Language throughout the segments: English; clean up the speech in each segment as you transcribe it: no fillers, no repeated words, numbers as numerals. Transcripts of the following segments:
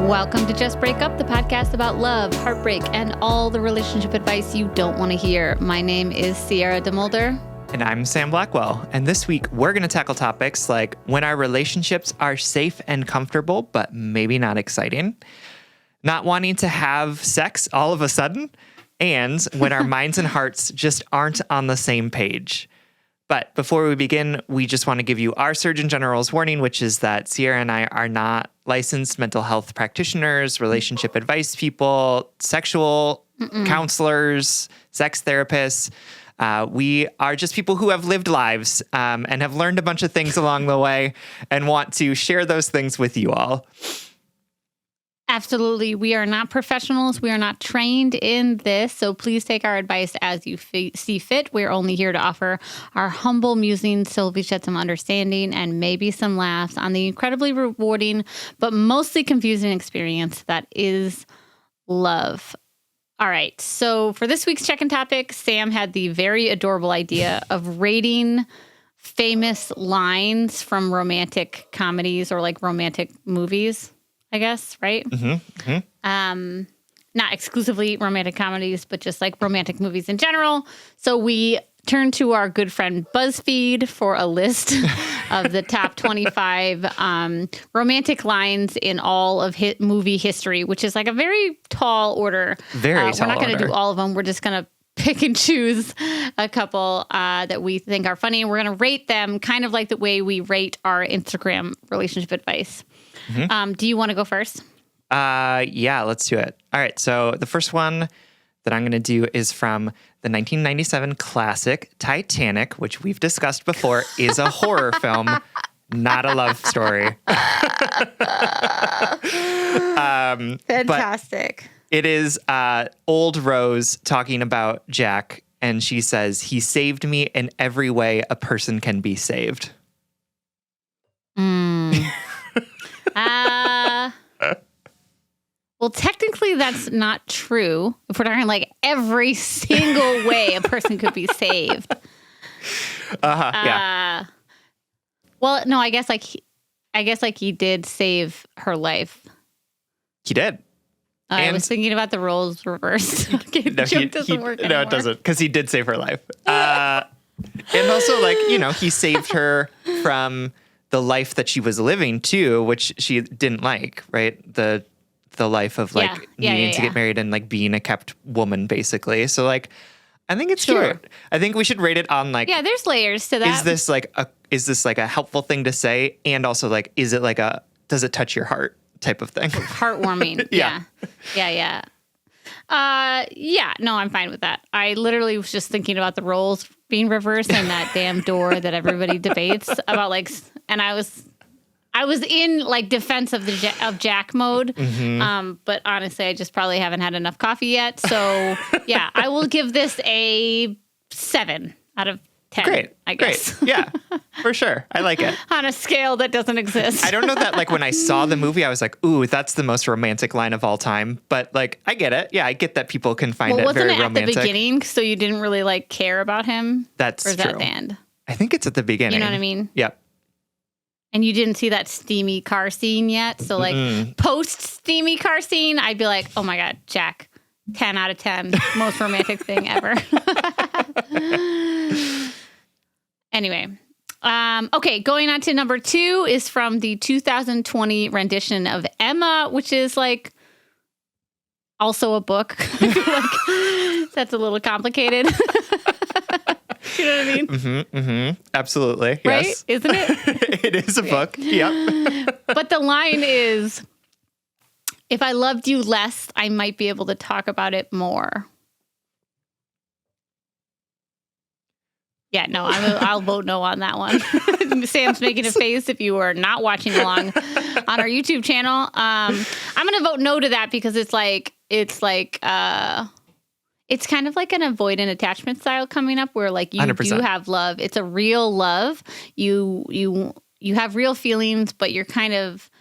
Welcome to Just Break Up, the podcast about love, heartbreak, and all the relationship advice you don't want to hear. My name is Sierra DeMulder. And I'm Sam Blackwell. And this week, we're going to tackle topics like when our relationships are safe and comfortable, but maybe not exciting, not wanting to have sex all of a sudden, and when our minds and hearts just aren't on the same page. But before we begin, we just want to give you our Surgeon General's warning, which is that Sierra and I are not licensed mental health practitioners, relationship advice people, sexual counselors, sex therapists. We are just people who have lived lives and have learned a bunch of things along the way and want to share those things with you all. Absolutely. We are not professionals. We are not trained in this. So please take our advice as you see fit. We're only here to offer our humble musings so we shed some understanding and maybe some laughs on the incredibly rewarding, but mostly confusing experience that is love. All right. So for this week's check-in topic, Sam had the very adorable idea of rating famous lines from romantic comedies or like romantic movies, I guess, right? Not exclusively romantic comedies, but just like romantic movies in general. So we turned to our good friend BuzzFeed for a list of the top 25 romantic lines in all of movie history, which is like a very tall order. Very tall We're not going to order. do all of them. We're just going to pick and choose a couple that we think are funny. And we're going to rate them kind of like the way we rate our Instagram relationship advice. Do you want to go first? Yeah, let's do it. All right. So the first one that I'm going to do is from the 1997 classic Titanic, which we've discussed before, is a horror film, not a love story. Fantastic. It is old Rose talking about Jack, and she says, "He saved me in every way a person can be saved." Well, technically that's not true. If we're talking like every single way a person could be saved. Yeah. Well, no, I guess he did save her life. He did. I was thinking about the roles reversed. Okay, the joke doesn't work anymore. No, it doesn't, because he did save her life. And also, like, he saved her from the life that she was living too, which she didn't like, right? The life of like needing to get married and like being a kept woman, basically. So like, I think it's cute. I think we should rate it on like, there's layers to that. Is this like a helpful thing to say? And also like, does it touch your heart type of thing? Heartwarming. Yeah. No, I'm fine with that. I literally was just thinking about the roles being reversed and that damn door that everybody debates about, like, and I was in like defense of Jack mode. But honestly, I just probably haven't had enough coffee yet. So yeah, I will give this a 7 out of 10. Great. I guess. Great. Yeah, for sure. I like it. On a scale that doesn't exist. I don't know that like when I saw the movie, I was like, ooh, that's the most romantic line of all time. But like, I get it. Yeah, I get that people can find it very romantic. Wasn't it at the beginning? So you didn't really like care about him? That's true. Or is true. that at the end? I think it's at the beginning. You know what I mean? Yep. And you didn't see that steamy car scene yet. So like post steamy car scene, I'd be like, oh my God, Jack, 10 out of 10. Most romantic thing ever. Anyway. Okay, going on to number 2 is from the 2020 rendition of Emma, which is like also a book. Like, that's a little complicated. You know what I mean? Absolutely. Right? Yes. Isn't it? It is a book. Yep. But the line is, if I loved you less, I might be able to talk about it more. Yeah, no, I'll vote no on that one. Sam's making a face if you are not watching along on our YouTube channel. I'm going to vote no to that because it's kind of like an avoidant attachment style coming up where like you 100%. do have love. It's a real love. You have real feelings, but you're kind of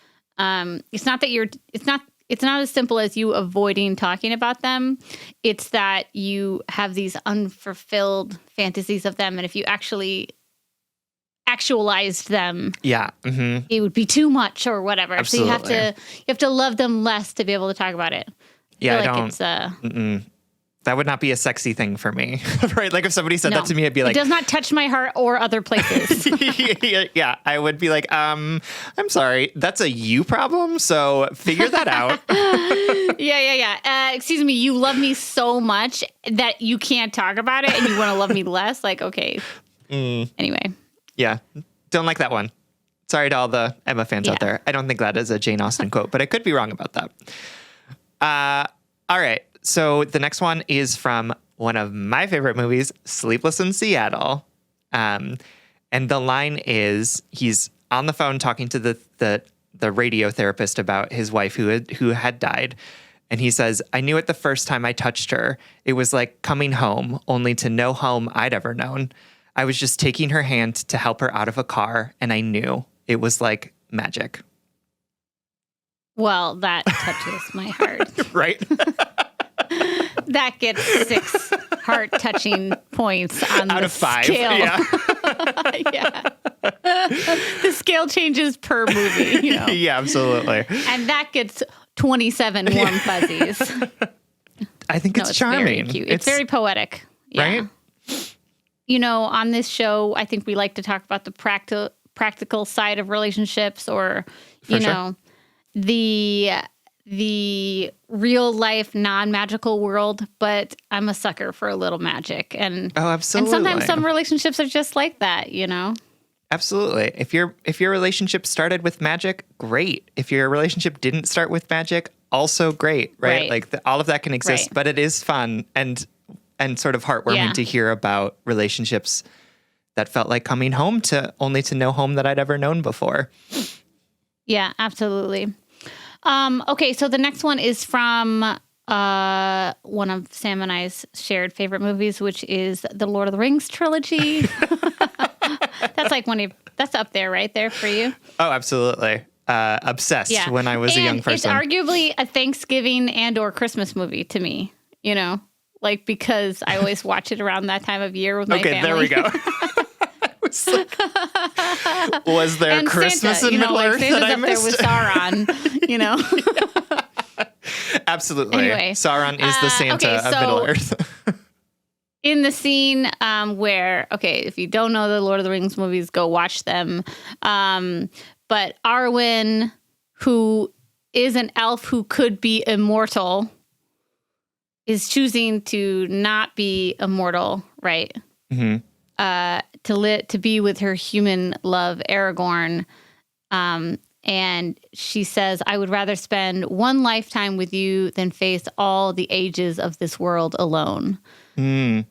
it's not as simple as you avoiding talking about them. It's that you have these unfulfilled fantasies of them. And if you actually actualized them, Yeah. it would be too much or whatever. Absolutely. So you have to love them less to be able to talk about it. Yeah, I feel I like don't. it's That would not be a sexy thing for me, right? Like if somebody said that to me, I'd be like, it does not touch my heart or other places. yeah, I would be like, I'm sorry, that's a you problem. So figure that out. Yeah. Excuse me, you love me so much that you can't talk about it and you want to love me less? Like, okay. Anyway. Yeah, don't like that one. Sorry to all the Emma fans out there. I don't think that is a Jane Austen quote, but I could be wrong about that. All right. So the next one is from one of my favorite movies, Sleepless in Seattle. And the line is, he's on the phone talking to the radio therapist about his wife who had died. And he says, I knew it the first time I touched her. It was like coming home, only to no home I'd ever known. I was just taking her hand to help her out of a car, and I knew it was like magic. Well, that touches my heart. Right? That gets 6 heart-touching points on Out the of 5. scale. Yeah. Yeah. The scale changes per movie, you know. Yeah, absolutely. And that gets 27 warm fuzzies. I think it's charming. Very cute. It's very poetic. Yeah. Right? You know, on this show, I think we like to talk about the practical side of relationships, or, you know, the real life non-magical world, but I'm a sucker for a little magic. And absolutely. And sometimes some relationships are just like that, you know? Absolutely. If your relationship started with magic, great. If your relationship didn't start with magic, also great, right? Like all of that can exist, but it is fun and sort of heartwarming to hear about relationships that felt like coming home to no home that I'd ever known before. Yeah, absolutely. Okay, so the next one is from one of Sam and I's shared favorite movies, which is the Lord of the Rings trilogy. That's like that's up there, right there for you. Oh, absolutely. Obsessed when I was a young person. It's arguably a Thanksgiving and or Christmas movie to me, you know, like because I always watch it around that time of year with my family. Okay, there we go. Was there and Christmas Santa, in Middle-earth that I missed? There with Sauron, you know. Absolutely. Anyway, Sauron is the Santa of Middle-earth. In the scene where, if you don't know the Lord of the Rings movies, go watch them. But Arwen, who is an elf who could be immortal, is choosing to not be immortal, right? Mm-hmm. To be with her human love, Aragorn. And she says, I would rather spend one lifetime with you than face all the ages of this world alone. Mm.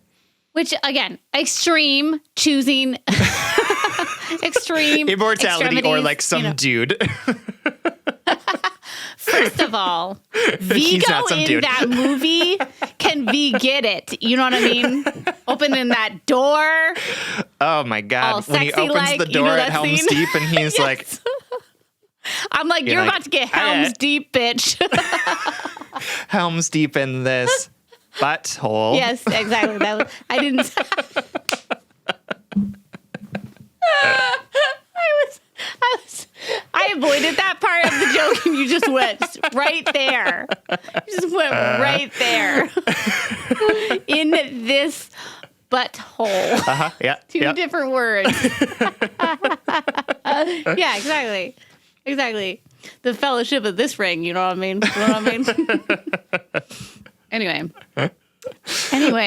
Which, again, extreme choosing extreme immortality or like some dude. First of all, Viggo in dude. that movie can get it. You know what I mean? Opening that door. Oh my God. When he opens the door at Helm's Deep and he's like... I'm like, you're about to get Helm's Deep, bitch. Helm's Deep in this butthole. Yes, exactly. I didn't... I avoided that part of the joke and you just went right there. You just went right there. In this butthole. Yeah. Two different words. Yeah, exactly. Exactly. The fellowship of this ring, you know what I mean? You know what I mean? Anyway.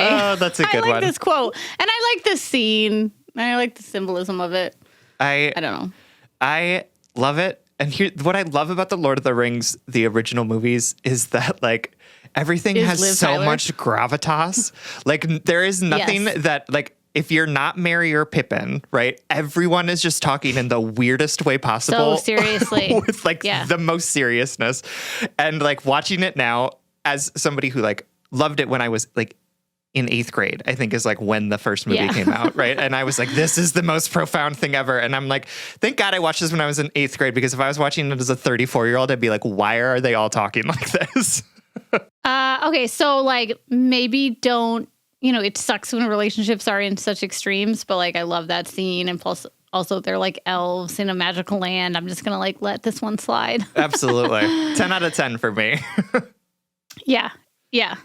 Oh, that's a good one. I like this quote. And I like this scene. I like the symbolism of it. I don't know. I love it. And here, what I love about the Lord of the Rings, the original movies, is that like everything has Liv so Tyler. much gravitas. Like there is nothing that like, if you're not Merry or Pippin, right? Everyone is just talking in the weirdest way possible. So seriously. With like the most seriousness. And like watching it now as somebody who like loved it when I was like in 8th grade, I think is like when the first movie came out, right? And I was like, this is the most profound thing ever. And I'm like, thank God I watched this when I was in 8th grade, because if I was watching it as a 34-year-old, I'd be like, why are they all talking like this? Okay, so like maybe don't, it sucks when relationships are in such extremes, but like I love that scene. And plus also they're like elves in a magical land. I'm just going to like let this one slide. Absolutely. 10 out of 10 for me. Yeah. Yeah.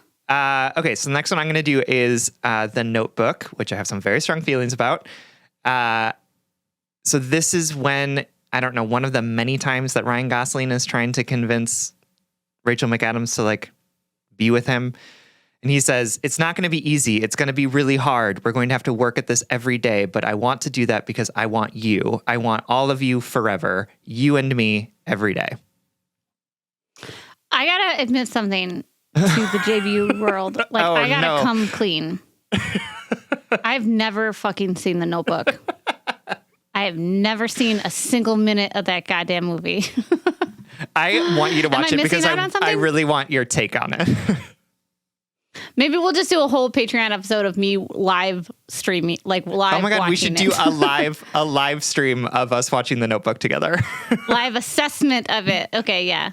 Okay, so the next one I'm going to do is The Notebook, which I have some very strong feelings about. So this is when, I don't know, one of the many times that Ryan Gosling is trying to convince Rachel McAdams to like be with him. And he says, it's not going to be easy. It's going to be really hard. We're going to have to work at this every day, but I want to do that because I want you. I want all of you forever. You and me every day. I got to admit something to the JVU world. Like, I got to come clean. I've never fucking seen The Notebook. I have never seen a single minute of that goddamn movie. I want you to watch it because I really want your take on it. Maybe we'll just do a whole Patreon episode of me live streaming, like live. Oh my God, we should do a live stream of us watching The Notebook together. Live assessment of it. Okay, yeah.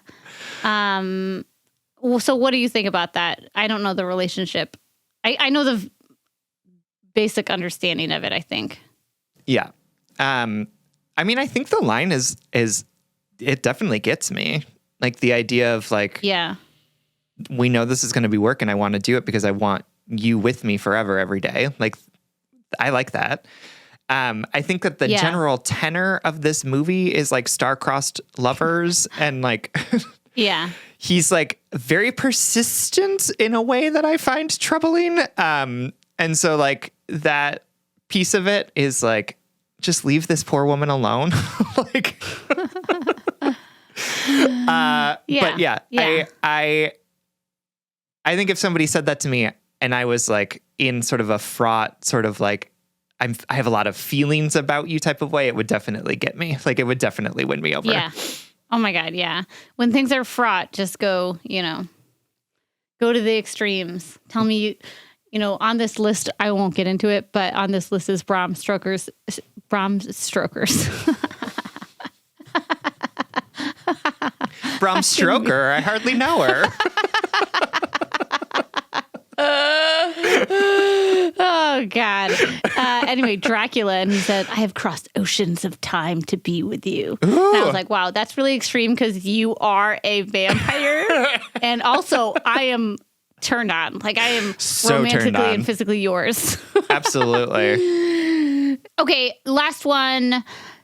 So what do you think about that? I don't know the relationship. I know the basic understanding of it, I think. Yeah. I mean, I think the line is it definitely gets me. Like the idea of like, yeah, we know this is going to be work and I want to do it because I want you with me forever every day. Like, I like that. I think that the general tenor of this movie is like star-crossed lovers and like, yeah, he's like very persistent in a way that I find troubling. And so like that piece of it is like, just leave this poor woman alone. Like, but yeah. I think if somebody said that to me and I was like in sort of a fraught sort of like, I have a lot of feelings about you type of way, it would definitely get me. Like, it would definitely win me over. Yeah. Oh my God. Yeah. When things are fraught, just go to the extremes. Tell me, on this list, I won't get into it, but on this list is Bram Stoker's. Bram Stoker, I hardly know her. Oh, God. Anyway, Dracula, and he said, I have crossed oceans of time to be with you. And I was like, wow, that's really extreme because you are a vampire. And also, I am turned on. Like, I am so romantically and physically yours. Absolutely. Okay, last one.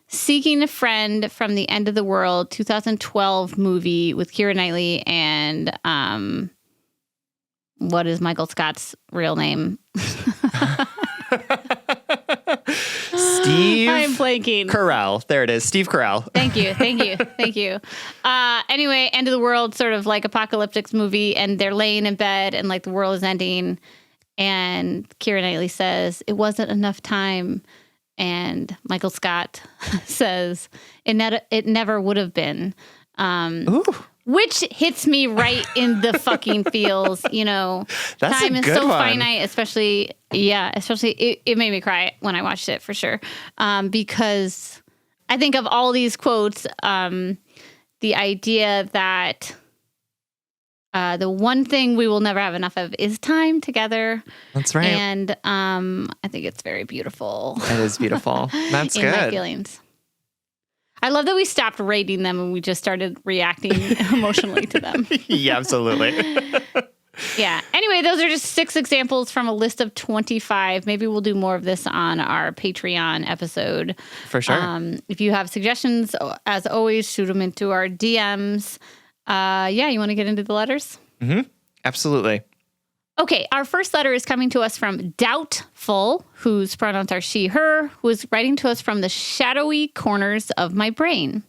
Seeking a Friend from the End of the World, 2012 movie with Keira Knightley and what is Michael Scott's real name? Steve. I'm blanking. Carell. There it is. Steve Carell. Thank you. Anyway, End of the World, sort of like apocalyptic movie, and they're laying in bed and like the world is ending. And Keira Knightley says, it wasn't enough time. And Michael Scott says, it never would have been. Which hits me right in the fucking feels, That's time is so one. finite, especially it made me cry when I watched it for sure. Because I think of all these quotes, the idea that the one thing we will never have enough of is time together. That's right. And I think it's very beautiful. It is beautiful. That's in good. My feelings. I love that we stopped rating them and we just started reacting emotionally to them. Yeah, absolutely. Yeah. Anyway, those are just 6 examples from a list of 25. Maybe we'll do more of this on our Patreon episode. For sure. If you have suggestions, as always, shoot them into our DMs. You want to get into the letters? Mm-hmm. Absolutely. Okay, our first letter is coming to us from Doubtful, whose pronouns are she, her, who is writing to us from the shadowy corners of my brain.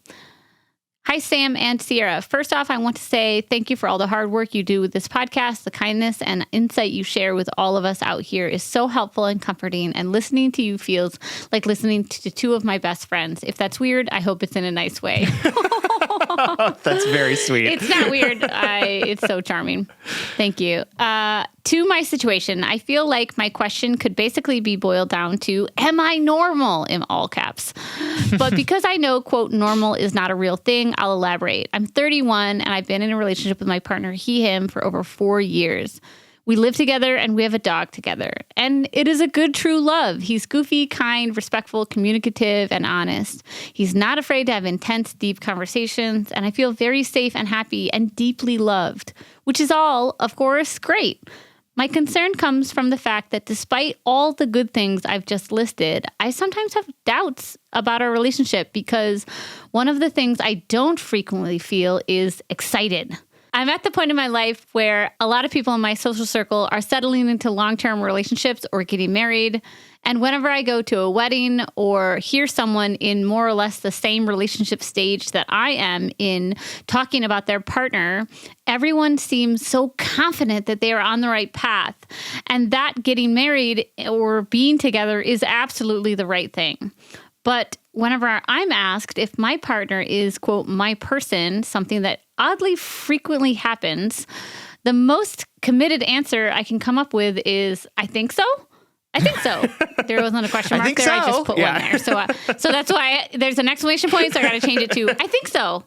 Hi, Sam and Sierra. First off, I want to say thank you for all the hard work you do with this podcast. The kindness and insight you share with all of us out here is so helpful and comforting, and listening to you feels like listening to 2 of my best friends. If that's weird, I hope it's in a nice way. That's very sweet. It's not weird. It's so charming. Thank you. To my situation, I feel like my question could basically be boiled down to, am I normal, in all caps? But because I know, quote, normal is not a real thing, I'll elaborate. I'm 31 and I've been in a relationship with my partner, he, him, for over 4 years. We live together and we have a dog together. And it is a good, true love. He's goofy, kind, respectful, communicative, and honest. He's not afraid to have intense, deep conversations. And I feel very safe and happy and deeply loved, which is all, of course, great. My concern comes from the fact that despite all the good things I've just listed, I sometimes have doubts about our relationship because one of the things I don't frequently feel is excited. I'm at the point in my life where a lot of people in my social circle are settling into long-term relationships or getting married. And whenever I go to a wedding or hear someone in more or less the same relationship stage that I am in talking about their partner, everyone seems so confident that they are on the right path and that getting married or being together is absolutely the right thing. But whenever I'm asked if my partner is, quote, my person, something that oddly frequently happens, the most committed answer I can come up with is, I think so. I think so. There wasn't a question mark there. So. I just put one there. So that's why there's an exclamation point. So I got to change it to, I think so.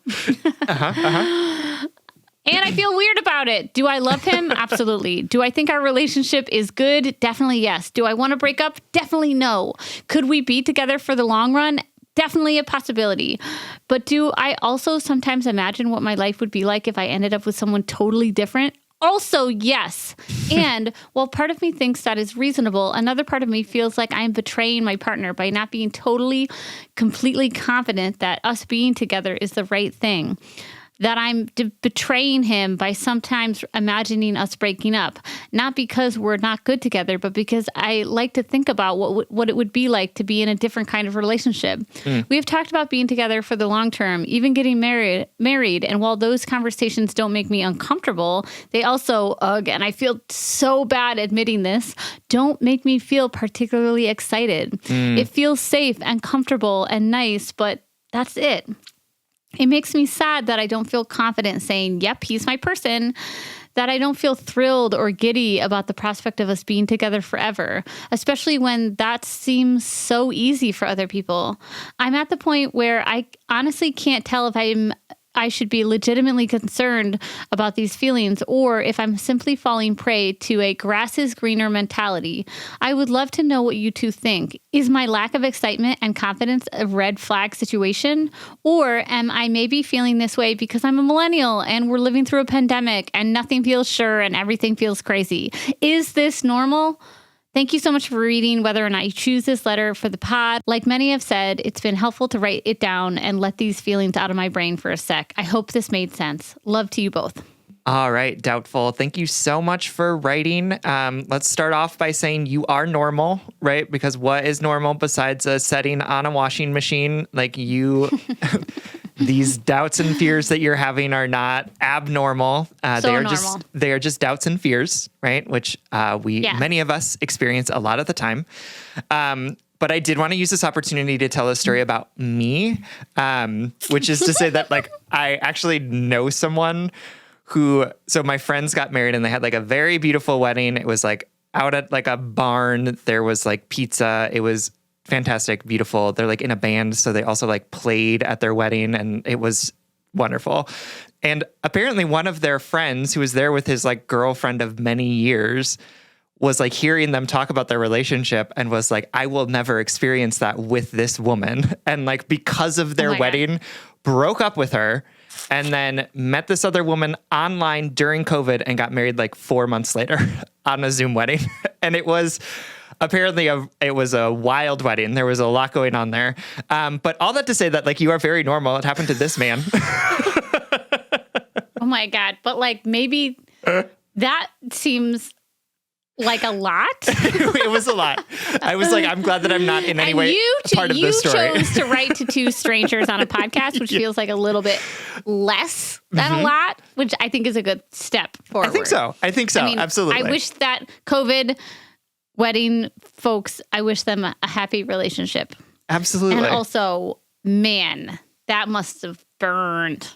And I feel weird about it. Do I love him? Absolutely. Do I think our relationship is good? Definitely yes. Do I want to break up? Definitely no. Could we be together for the long run? Definitely a possibility. But do I also sometimes imagine what my life would be like if I ended up with someone totally different? Also, yes. And while part of me thinks that is reasonable, another part of me feels like I'm betraying my partner by not being completely confident that us being together is the right thing. That I'm betraying him by sometimes imagining us breaking up, not because we're not good together, but because I like to think about what it would be like to be in a different kind of relationship. We have talked about being together for the long term, even getting married. And while those conversations don't make me uncomfortable, they also, and I feel so bad admitting this, don't make me feel particularly excited. It feels safe and comfortable and nice, but that's it. It makes me sad that I don't feel confident saying, yep, he's my person, that I don't feel thrilled or giddy about the prospect of us being together forever, especially when that seems so easy for other people. I'm at the point where I honestly can't tell if I should be legitimately concerned about these feelings or if I'm simply falling prey to a grass is greener mentality. I would love to know what you two think. Is my lack of excitement and confidence a red flag situation? Or am I maybe feeling this way because I'm a millennial and we're living through a pandemic and nothing feels sure and everything feels crazy? Is this normal? Thank you so much for reading, whether or not you choose this letter for the pod. Like many have said, it's been helpful to write it down and let these feelings out of my brain for a sec. I hope this made sense. Love to you both. All right, Doubtful. Thank you so much for writing. Let's start off by saying you are normal, right? Because what is normal besides a setting on a washing machine? Like you... These doubts and fears that you're having are not abnormal. They are just doubts and fears, right? Which many of us experience a lot of the time. But I did want to use this opportunity to tell a story about me, which is to say that like I actually know someone so my friends got married and they had like a very beautiful wedding. It was like out at like a barn. There was like pizza. It was fantastic, beautiful. They're like in a band, so they also like played at their wedding and it was wonderful. And apparently one of their friends who was there with his like girlfriend of many years was like hearing them talk about their relationship and was like, I will never experience that with this woman. And like because of their wedding, broke up with her and then met this other woman online during COVID and got married like 4 months later on a Zoom wedding. And it was apparently it was a wild wedding. There was a lot going on there. But all that to say that like you are very normal. It happened to this man. Oh my God. But like maybe that seems like a lot. It was a lot. I was like, I'm glad that I'm not in any way part of this story. You chose to write to two strangers on a podcast, which feels like a little bit less than a lot, which I think is a good step forward. I think so. I mean, absolutely. I wish that COVID wedding folks, I wish them a happy relationship. Absolutely. And also, man, that must have burned.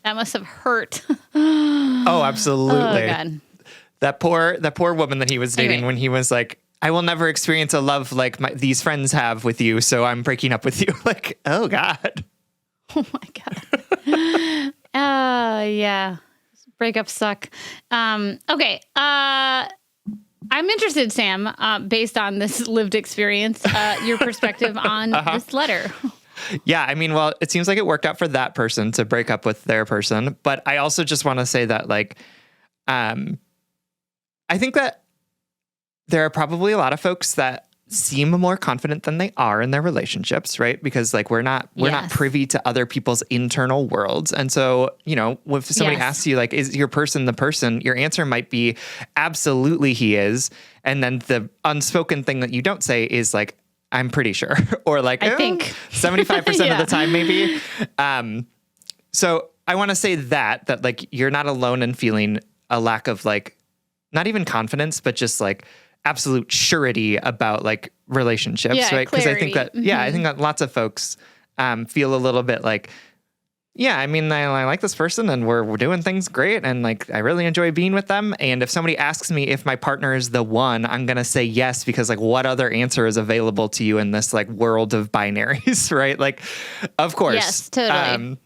That must have hurt. Oh, absolutely. Oh, God. That poor woman that he was dating when he was like, I will never experience a love like these friends have with you, so I'm breaking up with you. Like, oh God. Oh my God. Yeah. Breakups suck. Okay. I'm interested, Sam, based on this lived experience, your perspective on this letter. Yeah, I mean, well, it seems like it worked out for that person to break up with their person. But I also just want to say that, like, I think that there are probably a lot of folks that seem more confident than they are in their relationships, right? Because like we're not privy to other people's internal worlds. And so, you know, if somebody asks you like, is your person the person, your answer might be absolutely he is. And then the unspoken thing that you don't say is like, I'm pretty sure, or like I think 75% of the time, maybe. So I want to say that like you're not alone in feeling a lack of like, not even confidence, but just like absolute surety about like relationships, right? Because I think that, I think that lots of folks feel a little bit like, yeah, I mean, I like this person and we're doing things great. And like, I really enjoy being with them. And if somebody asks me if my partner is the one, I'm going to say yes, because like what other answer is available to you in this like world of binaries, right? Like, of course. Yes, totally.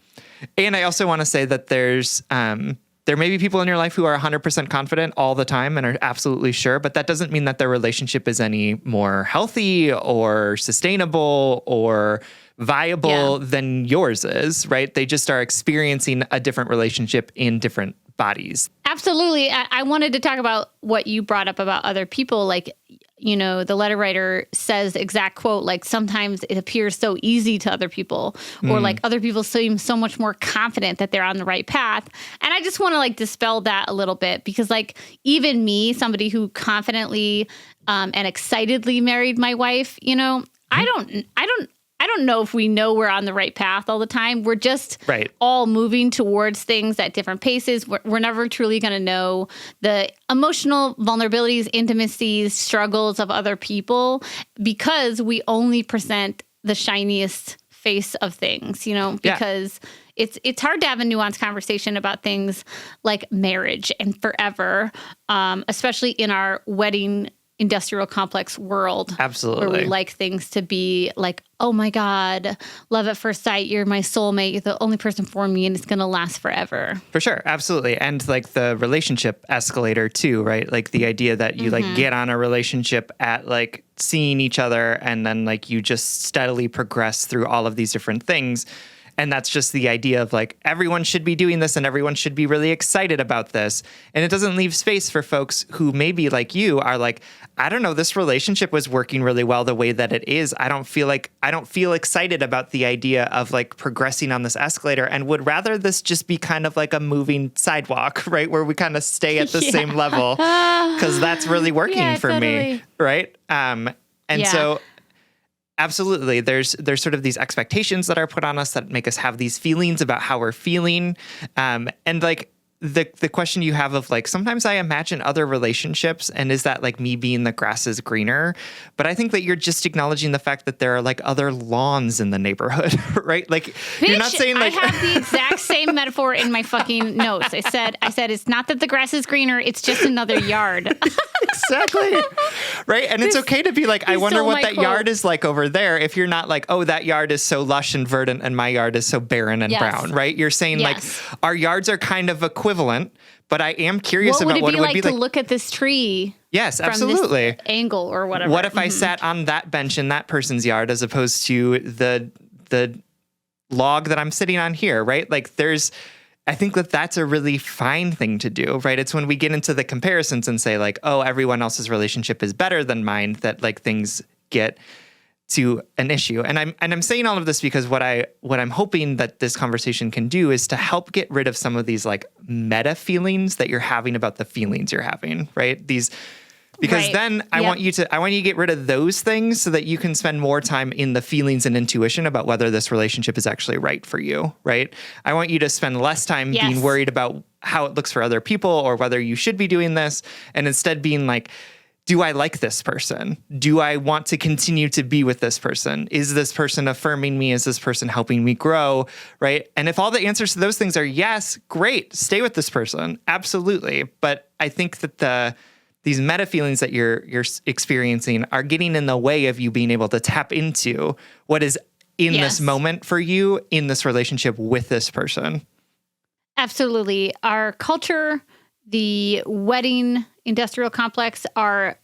And I also want to say that there may be people in your life who are 100% confident all the time and are absolutely sure, but that doesn't mean that their relationship is any more healthy or sustainable or viable than yours is, right? They just are experiencing a different relationship in different bodies. Absolutely. I wanted to talk about what you brought up about other people. Like, you know, the letter writer says exact quote, like sometimes it appears so easy to other people, or like other people seem so much more confident that they're on the right path. And I just want to like dispel that a little bit, because like even me, somebody who confidently and excitedly married my wife, you know, I don't know if we know we're on the right path all the time. We're just all moving towards things at different paces. We're never truly going to know the emotional vulnerabilities, intimacies, struggles of other people, because we only present the shiniest face of things, you know, because it's hard to have a nuanced conversation about things like marriage and forever, especially in our wedding industrial complex world. Absolutely. Where we like things to be like, oh my God, love at first sight. You're my soulmate. You're the only person for me, and it's going to last forever. For sure. Absolutely. And like the relationship escalator too, right? Like the idea that you like get on a relationship at like seeing each other, and then like you just steadily progress through all of these different things. And that's just the idea of like, everyone should be doing this and everyone should be really excited about this. And it doesn't leave space for folks who maybe like you are like, I don't know, this relationship was working really well the way that it is. I don't feel excited about the idea of like progressing on this escalator, and would rather this just be kind of like a moving sidewalk, right? Where we kind of stay at the same level, because that's really working for me. Right. So absolutely. There's sort of these expectations that are put on us that make us have these feelings about how we're feeling. And like the question you have of like, sometimes I imagine other relationships, and is that like me being the grass is greener? But I think that you're just acknowledging the fact that there are like other lawns in the neighborhood, right? Like Bitch, you're not saying like I have the exact same metaphor in my fucking notes. I said it's not that the grass is greener, it's just another yard. Exactly. Right. And it's okay to be like, I wonder what that yard is like over there, if you're not like, oh, that yard is so lush and verdant and my yard is so barren and brown, right? You're saying like our yards are kind of equivalent, but I am curious about what it would be like to look at this tree. Yes, from absolutely. This angle or whatever. What if I sat on that bench in that person's yard as opposed to the log that I'm sitting on here, right? Like I think that that's a really fine thing to do, right? It's when we get into the comparisons and say like, oh, everyone else's relationship is better than mine, that like things get to an issue. And I'm saying all of this because what I'm hoping that this conversation can do is to help get rid of some of these like meta feelings that you're having about the feelings you're having, right? Because then I want you to get rid of those things so that you can spend more time in the feelings and intuition about whether this relationship is actually right for you, right? I want you to spend less time being worried about how it looks for other people or whether you should be doing this, and instead being like, do I like this person? Do I want to continue to be with this person? Is this person affirming me? Is this person helping me grow? Right? And if all the answers to those things are yes, great, stay with this person. Absolutely. But I think that these meta feelings that you're experiencing are getting in the way of you being able to tap into what is in this moment for you in this relationship with this person. Absolutely. Our culture, the wedding industrial complex, our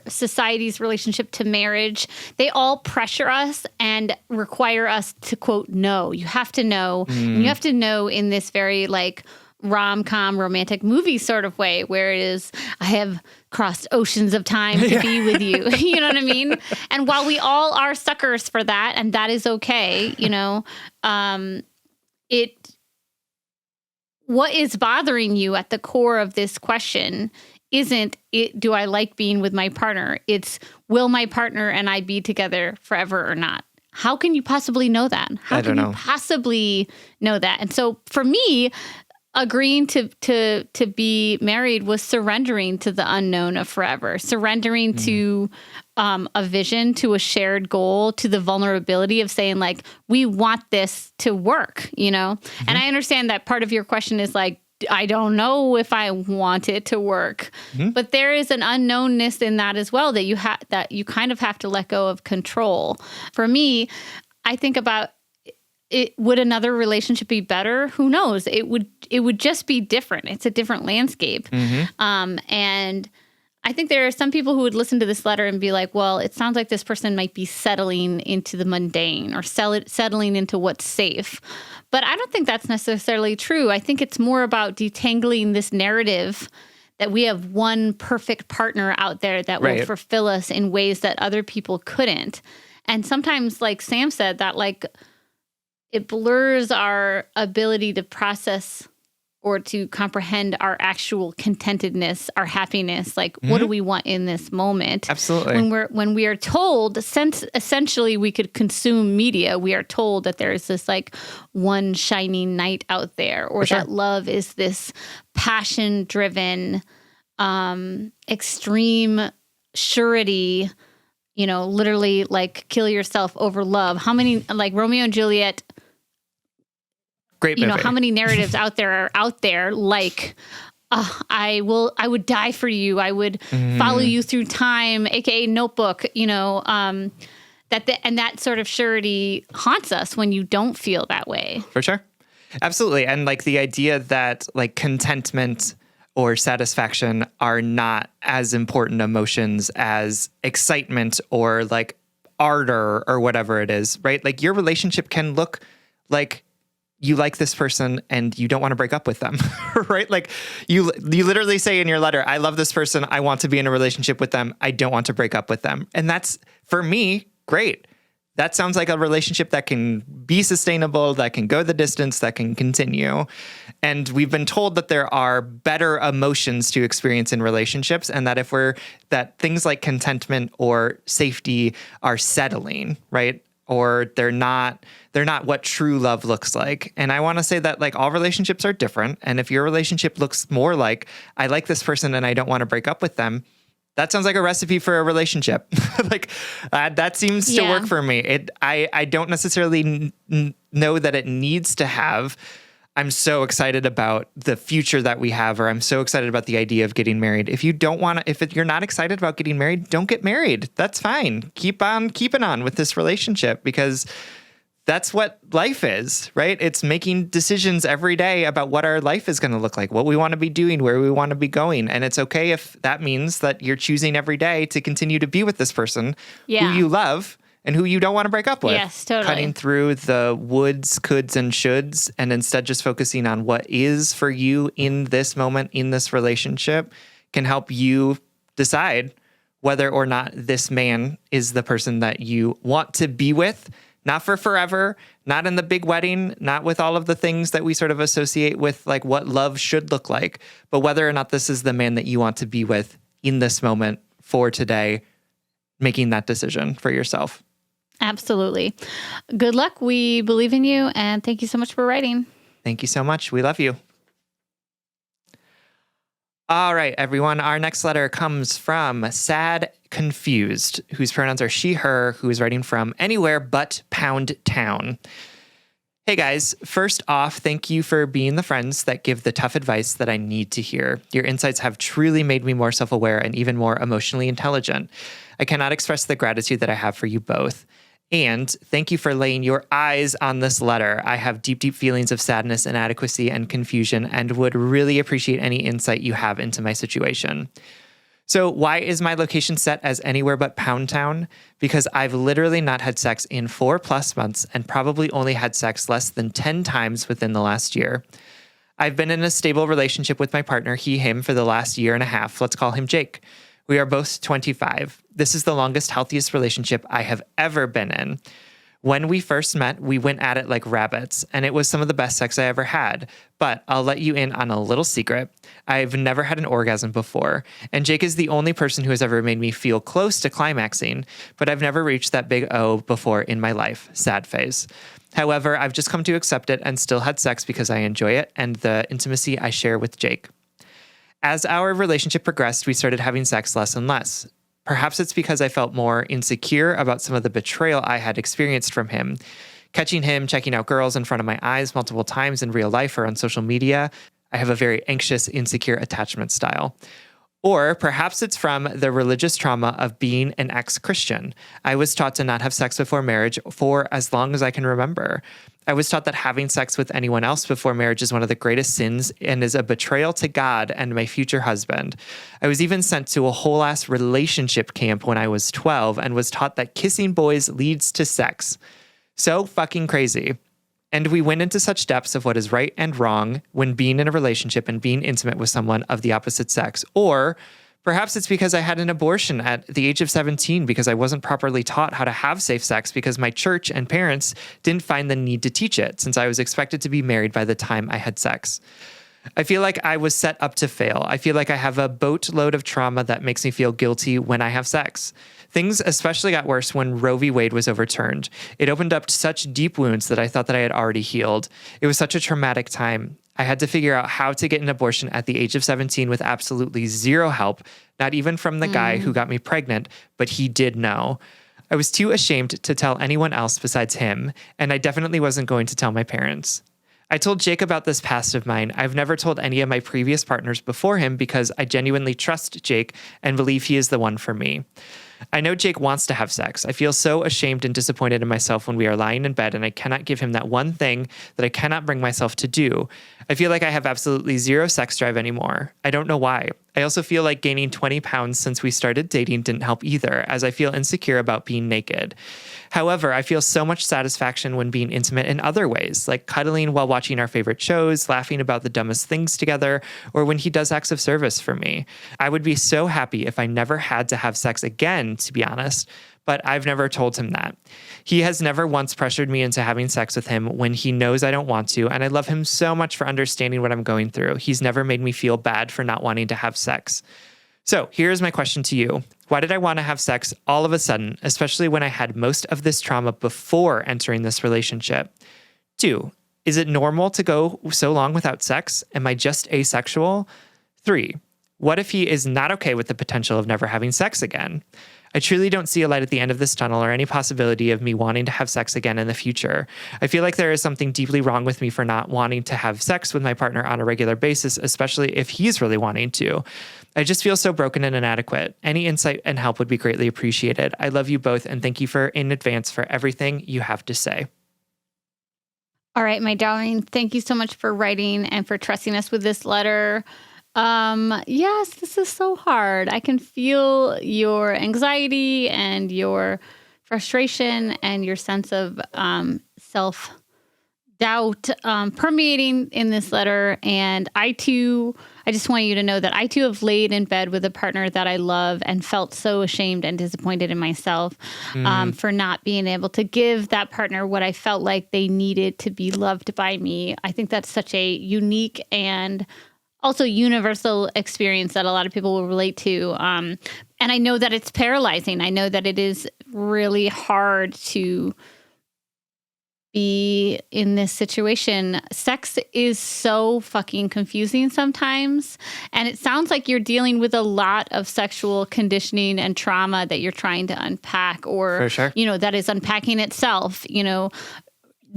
society's relationship to marriage, they all pressure us and require us to, quote, know. You have to know. And you have to know in this very like rom-com romantic movie sort of way, where it is, I have crossed oceans of time to be with you. You know what I mean? And while we all are suckers for that, and that is okay, what is bothering you at the core of this question isn't do I like being with my partner? It's, will my partner and I be together forever or not? How can you possibly know that? How can you possibly know that? And so for me, agreeing to be married was surrendering to the unknown of forever, surrendering to a vision, to a shared goal, to the vulnerability of saying like, we want this to work, And I understand that part of your question is like, I don't know if I want it to work, but there is an unknownness in that as well, that you kind of have to let go of control. For me, I think about it. Would another relationship be better? Who knows? It would just be different. It's a different landscape. And I think there are some people who would listen to this letter and be like, well, it sounds like this person might be settling into the mundane or settling into what's safe. But I don't think that's necessarily true. I think it's more about detangling this narrative that we have one perfect partner out there that will fulfill us in ways that other people couldn't. And sometimes, like Sam said, that like it blurs our ability to process or to comprehend our actual contentedness, our happiness. Like, what do we want in this moment? Absolutely. When we are told, since essentially we could consume media, we are told that there is this like one shining knight out there, or that love is this passion-driven, extreme surety. Literally like kill yourself over love. How many, like Romeo and Juliet? Great movie. How many narratives are out there like, I would die for you. I would follow you through time, aka Notebook, and that sort of surety haunts us when you don't feel that way. For sure. Absolutely. And like the idea that like contentment or satisfaction are not as important emotions as excitement or like ardor or whatever it is, right? Like your relationship can look like you like this person and you don't want to break up with them, right? Like you literally say in your letter, I love this person. I want to be in a relationship with them. I don't want to break up with them. And that's, for me, great. That sounds like a relationship that can be sustainable, that can go the distance, that can continue. And we've been told that there are better emotions to experience in relationships, and that things like contentment or safety are settling, right? Or they're not what true love looks like. And I want to say that like all relationships are different. And if your relationship looks more like, I like this person and I don't want to break up with them, that sounds like a recipe for a relationship. Like that seems to work for me. I don't necessarily know that it needs to have, I'm so excited about the future that we have, or I'm so excited about the idea of getting married. If you're not excited about getting married, don't get married. That's fine. Keep on keeping on with this relationship, because that's what life is, right? It's making decisions every day about what our life is going to look like, what we want to be doing, where we want to be going. And it's okay if that means that you're choosing every day to continue to be with this person who you love and who you don't want to break up with. Yes, totally. Cutting through the woulds, coulds, and shoulds, and instead just focusing on what is for you in this moment, in this relationship, can help you decide whether or not this man is the person that you want to be with. Not for forever, not in the big wedding, not with all of the things that we sort of associate with like what love should look like, but whether or not this is the man that you want to be with in this moment for today, making that decision for yourself. Absolutely. Good luck. We believe in you. And thank you so much for writing. Thank you so much. We love you. All right, everyone. Our next letter comes from Sad Confused, whose pronouns are she, her, who is writing from anywhere but Pound Town. Hey guys, first off, thank you for being the friends that give the tough advice that I need to hear. Your insights have truly made me more self-aware and even more emotionally intelligent. I cannot express the gratitude that I have for you both. And thank you for laying your eyes on this letter. I have deep, deep feelings of sadness, inadequacy, and confusion, and would really appreciate any insight you have into my situation. So why is my location set as anywhere but Pound Town? Because I've literally not had sex in 4+ months and probably only had sex less than 10 times within the last year. I've been in a stable relationship with my partner, him, for the last year and a half. Let's call him Jake. We are both 25. This is the longest, healthiest relationship I have ever been in. When we first met, we went at it like rabbits, and it was some of the best sex I ever had. But I'll let you in on a little secret. I've never had an orgasm before, and Jake is the only person who has ever made me feel close to climaxing, but I've never reached that big O before in my life. Sad face. However, I've just come to accept it and still had sex because I enjoy it and the intimacy I share with Jake. As our relationship progressed, we started having sex less and less. Perhaps it's because I felt more insecure about some of the betrayal I had experienced from him. Catching him checking out girls in front of my eyes multiple times in real life or on social media, I have a very anxious, insecure attachment style. Or perhaps it's from the religious trauma of being an ex-Christian. I was taught to not have sex before marriage for as long as I can remember. I was taught that having sex with anyone else before marriage is one of the greatest sins and is a betrayal to God and my future husband. I was even sent to a whole-ass relationship camp when I was 12 and was taught that kissing boys leads to sex. So fucking crazy. And we went into such depths of what is right and wrong when being in a relationship and being intimate with someone of the opposite sex. Or perhaps it's because I had an abortion at the age of 17 because I wasn't properly taught how to have safe sex because my church and parents didn't find the need to teach it since I was expected to be married by the time I had sex. I feel like I was set up to fail. I feel like I have a boatload of trauma that makes me feel guilty when I have sex. Things especially got worse when Roe v. Wade was overturned. It opened up such deep wounds that I thought that I had already healed. It was such a traumatic time. I had to figure out how to get an abortion at the age of 17 with absolutely zero help, not even from the guy who got me pregnant, but he did know. I was too ashamed to tell anyone else besides him, and I definitely wasn't going to tell my parents. I told Jake about this past of mine. I've never told any of my previous partners before him because I genuinely trust Jake and believe he is the one for me. I know Jake wants to have sex. I feel so ashamed and disappointed in myself when we are lying in bed and I cannot give him that one thing that I cannot bring myself to do. I feel like I have absolutely zero sex drive anymore. I don't know why. I also feel like gaining 20 pounds since we started dating didn't help either, as I feel insecure about being naked. However, I feel so much satisfaction when being intimate in other ways, like cuddling while watching our favorite shows, laughing about the dumbest things together, or when he does acts of service for me. I would be so happy if I never had to have sex again, to be honest, but I've never told him that. He has never once pressured me into having sex with him when he knows I don't want to, and I love him so much for understanding what I'm going through. He's never made me feel bad for not wanting to have sex. So here's my question to you. Why did I want to have sex all of a sudden, especially when I had most of this trauma before entering this relationship? 2, is it normal to go so long without sex? Am I just asexual? 3, what if he is not okay with the potential of never having sex again? I truly don't see a light at the end of this tunnel or any possibility of me wanting to have sex again in the future. I feel like there is something deeply wrong with me for not wanting to have sex with my partner on a regular basis, especially if he's really wanting to. I just feel so broken and inadequate. Any insight and help would be greatly appreciated. I love you both and thank you in advance for everything you have to say. All right, my darling, thank you so much for writing and for trusting us with this letter. Yes, this is so hard. I can feel your anxiety and your frustration and your sense of self-doubt permeating in this letter. And I just want you to know that I too have laid in bed with a partner that I love and felt so ashamed and disappointed in myself for not being able to give that partner what I felt like they needed to be loved by me. I think that's such a unique and also universal experience that a lot of people will relate to. And I know that it's paralyzing. I know that it is really hard to be in this situation. Sex is so fucking confusing sometimes. And it sounds like you're dealing with a lot of sexual conditioning and trauma that you're trying to unpack or, For sure. that is unpacking itself,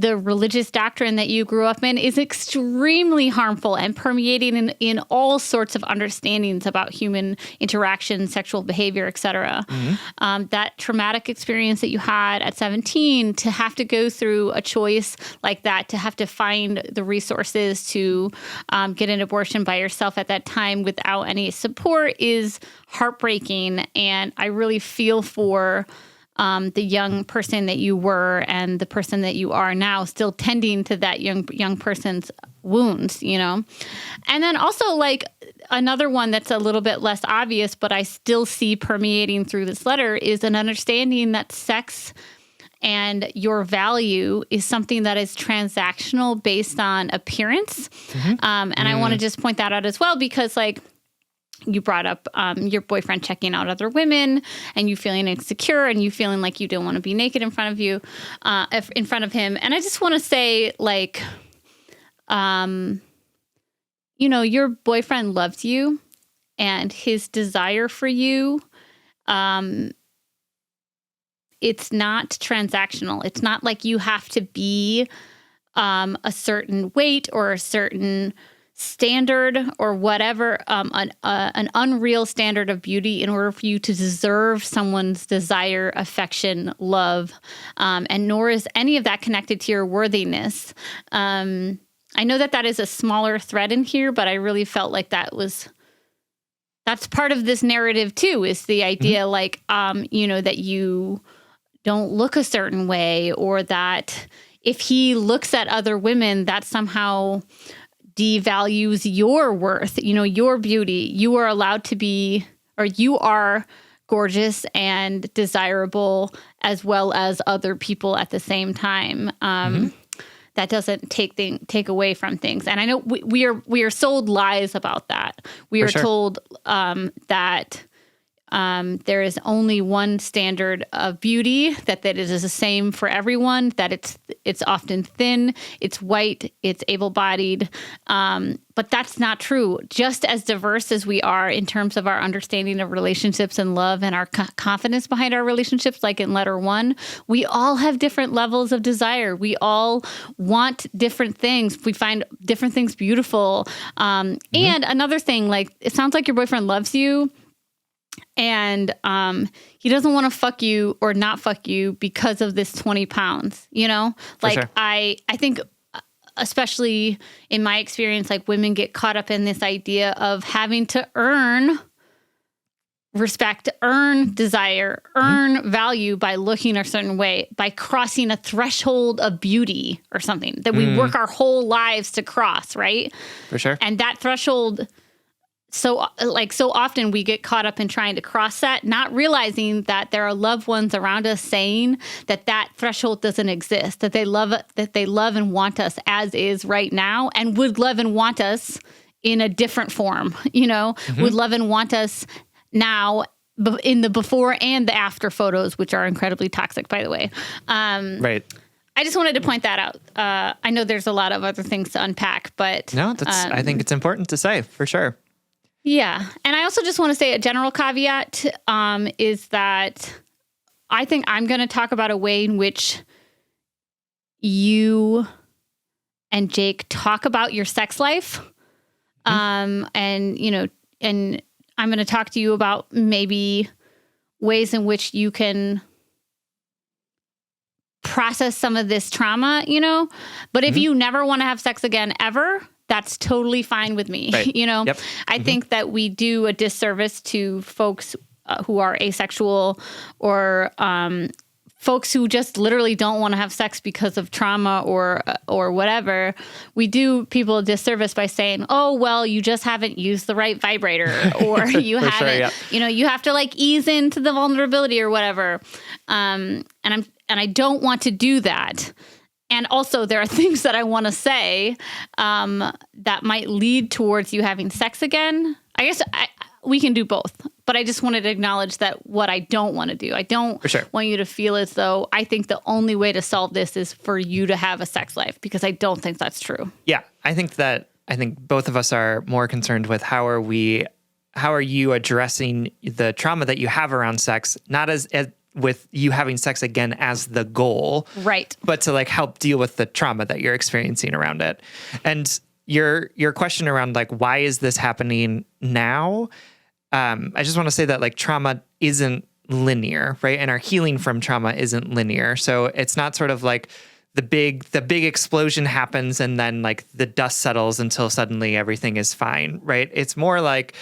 the religious doctrine that you grew up in is extremely harmful and permeating in all sorts of understandings about human interaction, sexual behavior, etc. That traumatic experience that you had at 17, to have to go through a choice like that, to have to find the resources to get an abortion by yourself at that time without any support is heartbreaking. And I really feel for the young person that you were and the person that you are now, still tending to that young person's wounds, you know? And then also, like, another one that's a little bit less obvious, but I still see permeating through this letter, is an understanding that sex and your value is something that is transactional based on appearance. And I want to just point that out as well, because, like, you brought up your boyfriend checking out other women and you feeling insecure and you feeling like you don't want to be naked in front of you, in front of him. And I just want to say, like, you know, your boyfriend loves you, and his desire for you, it's not transactional. It's not like you have to be a certain weight or a certain standard or whatever, an unreal standard of beauty in order for you to deserve someone's desire, affection, love, and nor is any of that connected to your worthiness. I know that is a smaller thread in here, but I really felt like that's part of this narrative too, is the idea like, you know, that you don't look a certain way, or that if he looks at other women, that somehow devalues your worth, you know, your beauty. You are allowed to be, or you are gorgeous and desirable as well as other people at the same time. That doesn't take away from things. And I know we are sold lies about that. We are told that there is only one standard of beauty, that it is the same for everyone, that it's often thin, it's white, it's able-bodied. But that's not true. Just as diverse as we are in terms of our understanding of relationships and love and our confidence behind our relationships, like in letter 1, we all have different levels of desire. We all want different things. We find different things beautiful. And another thing, like, it sounds like your boyfriend loves you, and he doesn't want to fuck you or not fuck you because of this 20 pounds, you know? Like, sure. I think, especially in my experience, like, women get caught up in this idea of having to earn respect, earn desire, earn value by looking a certain way, by crossing a threshold of beauty or something that we work our whole lives to cross, right? For sure. And that threshold... So often we get caught up in trying to cross that, not realizing that there are loved ones around us saying that threshold doesn't exist, that they love and want us as is right now, and would love and want us in a different form, you know, would love and want us now in the before and the after photos, which are incredibly toxic, by the way. Right. I just wanted to point that out. I know there's a lot of other things to unpack, but... No, I think it's important to say, for sure. Yeah. And I also just want to say a general caveat is that I think I'm going to talk about a way in which you and Jake talk about your sex life. And, you know, and I'm going to talk to you about maybe ways in which you can process some of this trauma, you know, but if you never want to have sex again, ever, that's totally fine with me. Right. You know, I think that we do a disservice to folks who are asexual, or folks who just literally don't want to have sex because of trauma or whatever. We do people a disservice by saying, oh, well, you just haven't used the right vibrator, or you haven't, you know, you have to like ease into the vulnerability or whatever. And I don't want to do that. And also, there are things that I want to say that might lead towards you having sex again. I guess we can do both, but I just wanted to acknowledge that what I don't want to do. I don't want you to feel as though I think the only way to solve this is for you to have a sex life, because I don't think that's true. Yeah, I think both of us are more concerned with how are you addressing the trauma that you have around sex, not as with you having sex again as the goal, Right. but to like help deal with the trauma that you're experiencing around it. And your question around like, why is this happening now? I just want to say that like trauma isn't linear, right? And our healing from trauma isn't linear. So it's not sort of like the big explosion happens and then like the dust settles until suddenly everything is fine, right? It's more like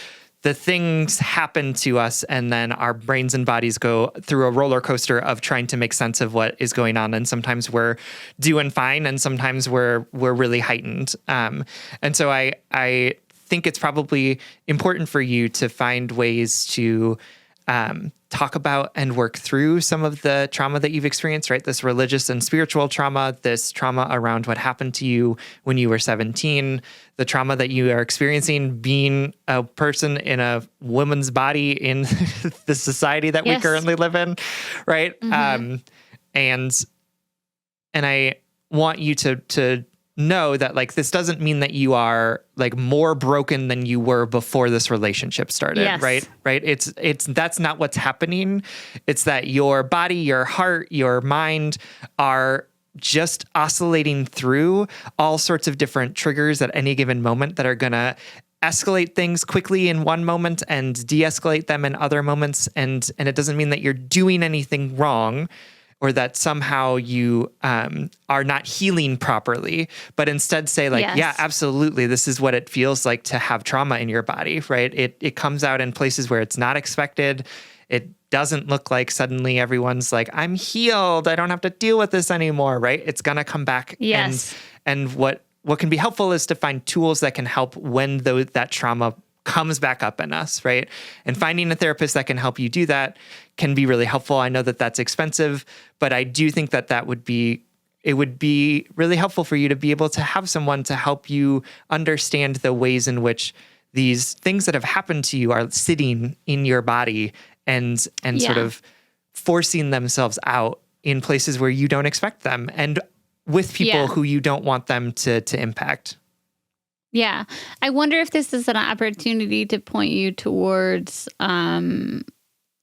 the things happen to us and then our brains and bodies go through a roller coaster of trying to make sense of what is going on. And sometimes we're doing fine and sometimes we're really heightened. And so I think it's probably important for you to find ways to talk about and work through some of the trauma that you've experienced, right? This religious and spiritual trauma, this trauma around what happened to you when you were 17, the trauma that you are experiencing being a person in a woman's body in the society that we currently live in, right? And I want you to know that like this doesn't mean that you are like more broken than you were before this relationship started, right? It's that's not what's happening. It's that your body, your heart, your mind are just oscillating through all sorts of different triggers at any given moment that are going to escalate things quickly in one moment and de-escalate them in other moments. And it doesn't mean that you're doing anything wrong or that somehow you are not healing properly, but instead say like, yeah, absolutely, this is what it feels like to have trauma in your body, right? It comes out in places where it's not expected. It doesn't look like suddenly everyone's like, I'm healed, I don't have to deal with this anymore, right? It's gonna come back. And what can be helpful is to find tools that can help when that trauma comes back up in us, right? And finding a therapist that can help you do that can be really helpful. I know that that's expensive, but I do think that it would be really helpful for you to be able to have someone to help you understand the ways in which these things that have happened to you are sitting in your body and sort of forcing themselves out in places where you don't expect them and with people who you don't want them to impact. Yeah. I wonder if this is an opportunity to point you towards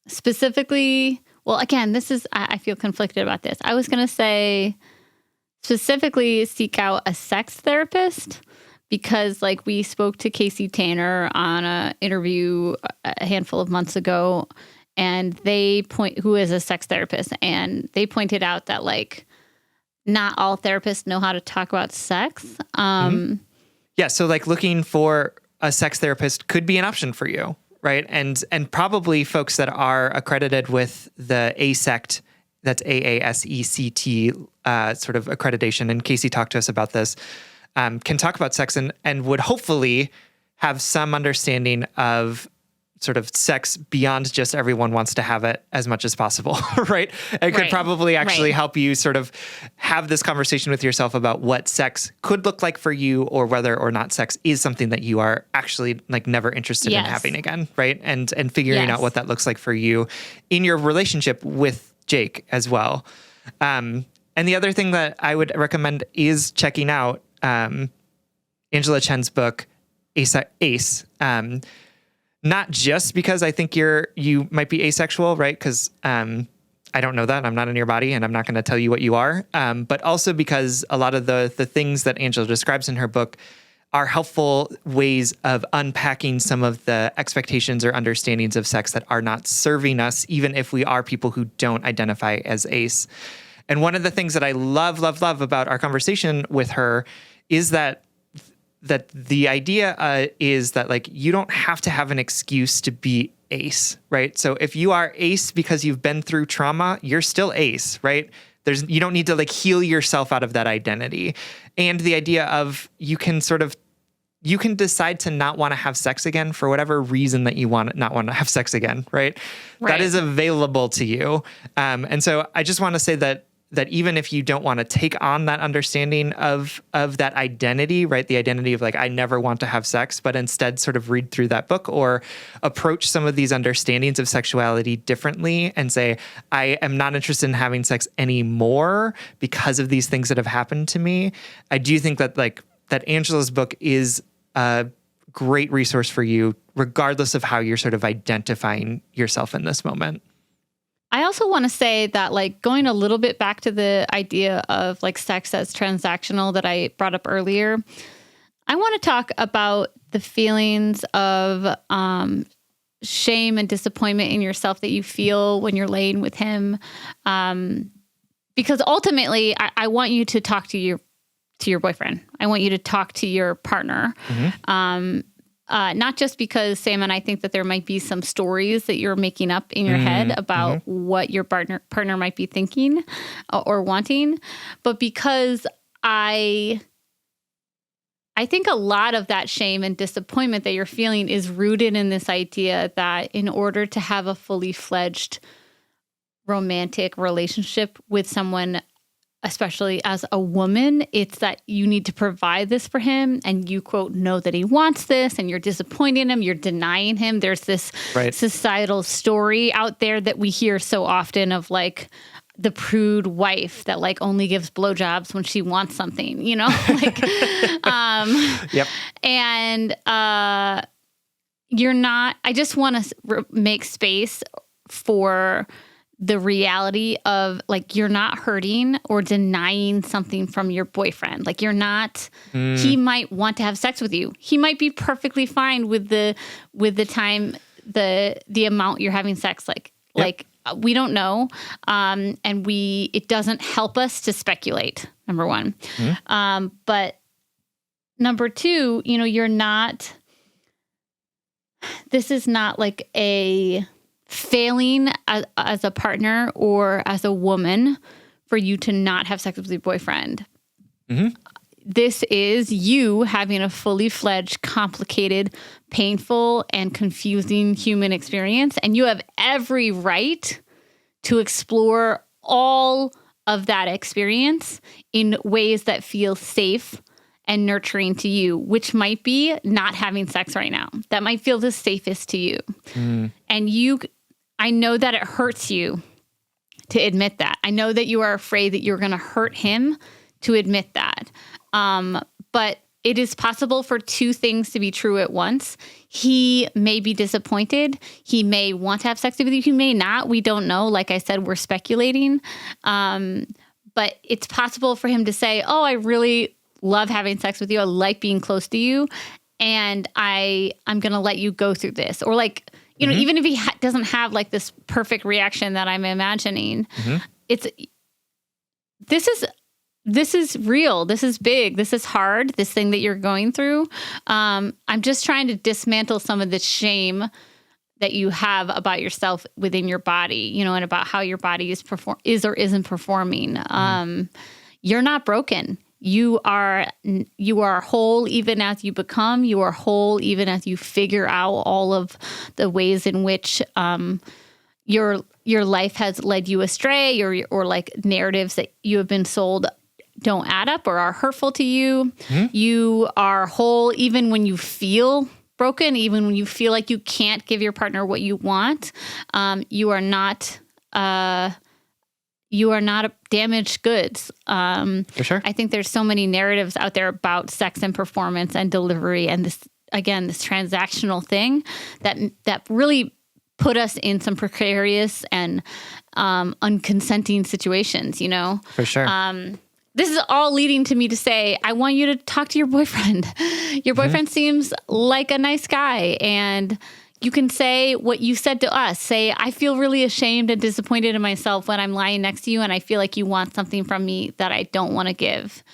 specifically, well, again, I feel conflicted about this. I was going to say specifically seek out a sex therapist because like we spoke to Casey Tanner on an interview a handful of months ago and who is a sex therapist, and they pointed out that like not all therapists know how to talk about sex. Yeah, so like looking for a sex therapist could be an option for you, right? And probably folks that are accredited with the AASECT, that's AASECT sort of accreditation, and Casey talked to us about this, can talk about sex and would hopefully have some understanding of sort of sex beyond just everyone wants to have it as much as possible, right? It could probably actually help you sort of have this conversation with yourself about what sex could look like for you or whether or not sex is something that you are actually like never interested in having again, right? And figuring out what that looks like for you in your relationship with Jake as well. And the other thing that I would recommend is checking out Angela Chen's book, Ace. Not just because I think you might be asexual, right? Because I don't know that. I'm not in your body and I'm not going to tell you what you are. But also because a lot of the things that Angela describes in her book are helpful ways of unpacking some of the expectations or understandings of sex that are not serving us, even if we are people who don't identify as ace. And one of the things that I love about our conversation with her is that the idea is that like you don't have to have an excuse to be ace, right? So if you are ace because you've been through trauma, you're still ace, right? You don't need to like heal yourself out of that identity. And the idea of you can decide to not want to have sex again for whatever reason that you not want to have sex again, right? That is available to you. And so I just want to say that even if you don't want to take on that understanding of that identity, right? The identity of like, I never want to have sex, but instead sort of read through that book or approach some of these understandings of sexuality differently and say, I am not interested in having sex anymore because of these things that have happened to me. I do think that that Angela's book is a great resource for you, regardless of how you're sort of identifying yourself in this moment. I also want to say that, like, going a little bit back to the idea of like sex as transactional that I brought up earlier, I want to talk about the feelings of shame and disappointment in yourself that you feel when you're laying with him. Because ultimately, I want you to talk to your boyfriend. I want you to talk to your partner. Not just because Sam and I think that there might be some stories that you're making up in your head about what your partner might be thinking or wanting, but because I think a lot of that shame and disappointment that you're feeling is rooted in this idea that in order to have a fully fledged romantic relationship with someone, especially as a woman, it's that you need to provide this for him, and you, quote, know that he wants this, and you're disappointing him, you're denying him. There's this societal story out there that we hear so often of like the prude wife that like only gives blowjobs when she wants something, you know? Like, and you're not, I just want to make space for the reality of like, you're not hurting or denying something from your boyfriend. Like you're not, he might want to have sex with you. He might be perfectly fine with the time, the amount you're having sex. Like we don't know. And it doesn't help us to speculate, number one. But number two, you know, this is not like a failing as a partner or as a woman for you to not have sex with your boyfriend. This is you having a fully fledged, complicated, painful, and confusing human experience. And you have every right to explore all of that experience in ways that feel safe and nurturing to you, which might be not having sex right now. That might feel the safest to you. And I know that it hurts you to admit that. I know that you are afraid that you're going to hurt him to admit that. But it is possible for two things to be true at once. He may be disappointed. He may want to have sex with you. He may not. We don't know. Like I said, we're speculating. But it's possible for him to say, oh, I really love having sex with you. I like being close to you. And I'm going to let you go through this. Or like, you know, even if he doesn't have like this perfect reaction that I'm imagining, this is real. This is big. This is hard. This thing that you're going through. I'm just trying to dismantle some of the shame that you have about yourself within your body, you know, and about how your body is or isn't performing. You're not broken. You are whole even as you become. You are whole even as you figure out all of the ways in which your life has led you astray, or like narratives that you have been sold don't add up or are hurtful to you. You are whole even when you feel broken, even when you feel like you can't give your partner what you want. You are not damaged goods. For sure. I think there's so many narratives out there about sex and performance and delivery, and this transactional thing that really put us in some precarious and unconsenting situations, you know? For sure. This is all leading to me to say, I want you to talk to your boyfriend. Your boyfriend seems like a nice guy, and you can say what you said to us. Say, I feel really ashamed and disappointed in myself when I'm lying next to you and I feel like you want something from me that I don't want to give.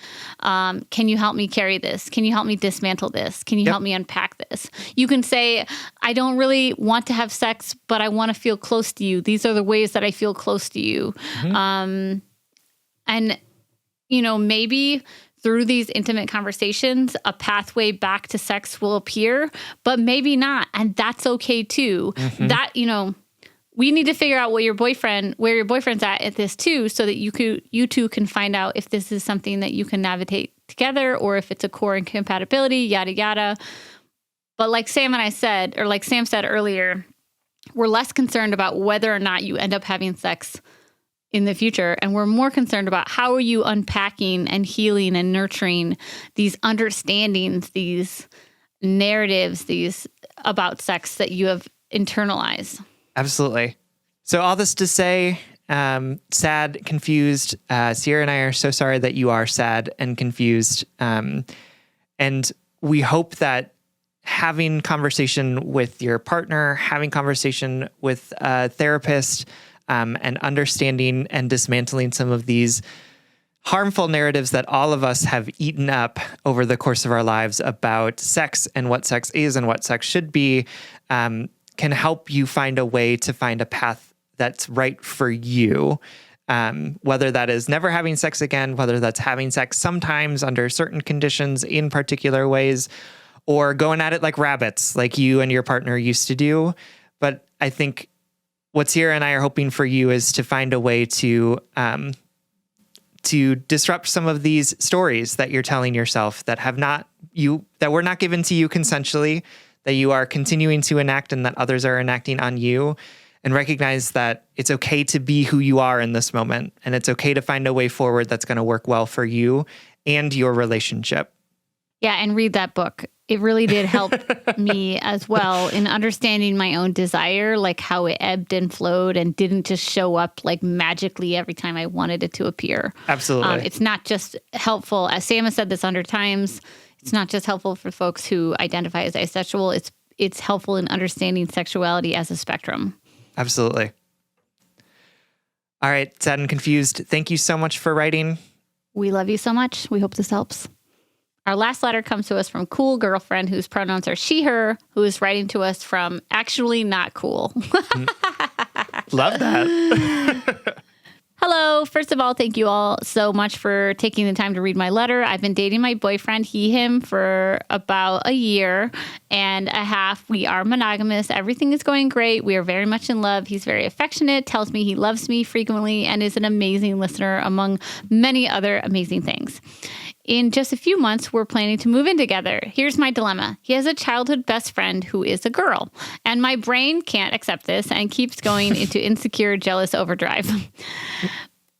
Can you help me carry this? Can you help me dismantle this? Can you help me unpack this? You can say, I don't really want to have sex, but I want to feel close to you. These are the ways that I feel close to you. And, you know, maybe through these intimate conversations, a pathway back to sex will appear, but maybe not. And that's okay too. That, you know, we need to figure out where your boyfriend's at this too, so that you two can find out if this is something that you can navigate together, or if it's a core incompatibility, yada, yada. But like Sam and I said, or like Sam said earlier, we're less concerned about whether or not you end up having sex in the future. And we're more concerned about how are you unpacking and healing and nurturing these understandings, these narratives, these about sex that you have internalized. Absolutely. So all this to say, sad, confused. Sierra and I are so sorry that you are sad and confused. And we hope that having conversation with your partner, having conversation with a therapist, and understanding and dismantling some of these harmful narratives that all of us have eaten up over the course of our lives about sex and what sex is and what sex should be, can help you find a way to find a path that's right for you. Whether that is never having sex again, whether that's having sex sometimes under certain conditions in particular ways, or going at it like rabbits, like you and your partner used to do. But I think what Sierra and I are hoping for you is to find a way to disrupt some of these stories that you're telling yourself that that were not given to you consensually, that you are continuing to enact and that others are enacting on you, and recognize that it's okay to be who you are in this moment. And it's okay to find a way forward that's going to work well for you and your relationship. Yeah, and read that book. It really did help me as well in understanding my own desire, like how it ebbed and flowed and didn't just show up like magically every time I wanted it to appear. Absolutely. It's not just helpful, as Sam has said this 100 times, it's not just helpful for folks who identify as asexual. It's helpful in understanding sexuality as a spectrum. Absolutely. All right, sad and confused. Thank you so much for writing. We love you so much. We hope this helps. Our last letter comes to us from Cool Girlfriend, whose pronouns are she, her, who is writing to us from Actually Not Cool. Love that. Hello. First of all, thank you all so much for taking the time to read my letter. I've been dating my boyfriend, him, for about a year and a half. We are monogamous. Everything is going great. We are very much in love. He's very affectionate, tells me he loves me frequently, and is an amazing listener, among many other amazing things. In just a few months, we're planning to move in together. Here's my dilemma. He has a childhood best friend who is a girl, and my brain can't accept this and keeps going into insecure, jealous overdrive.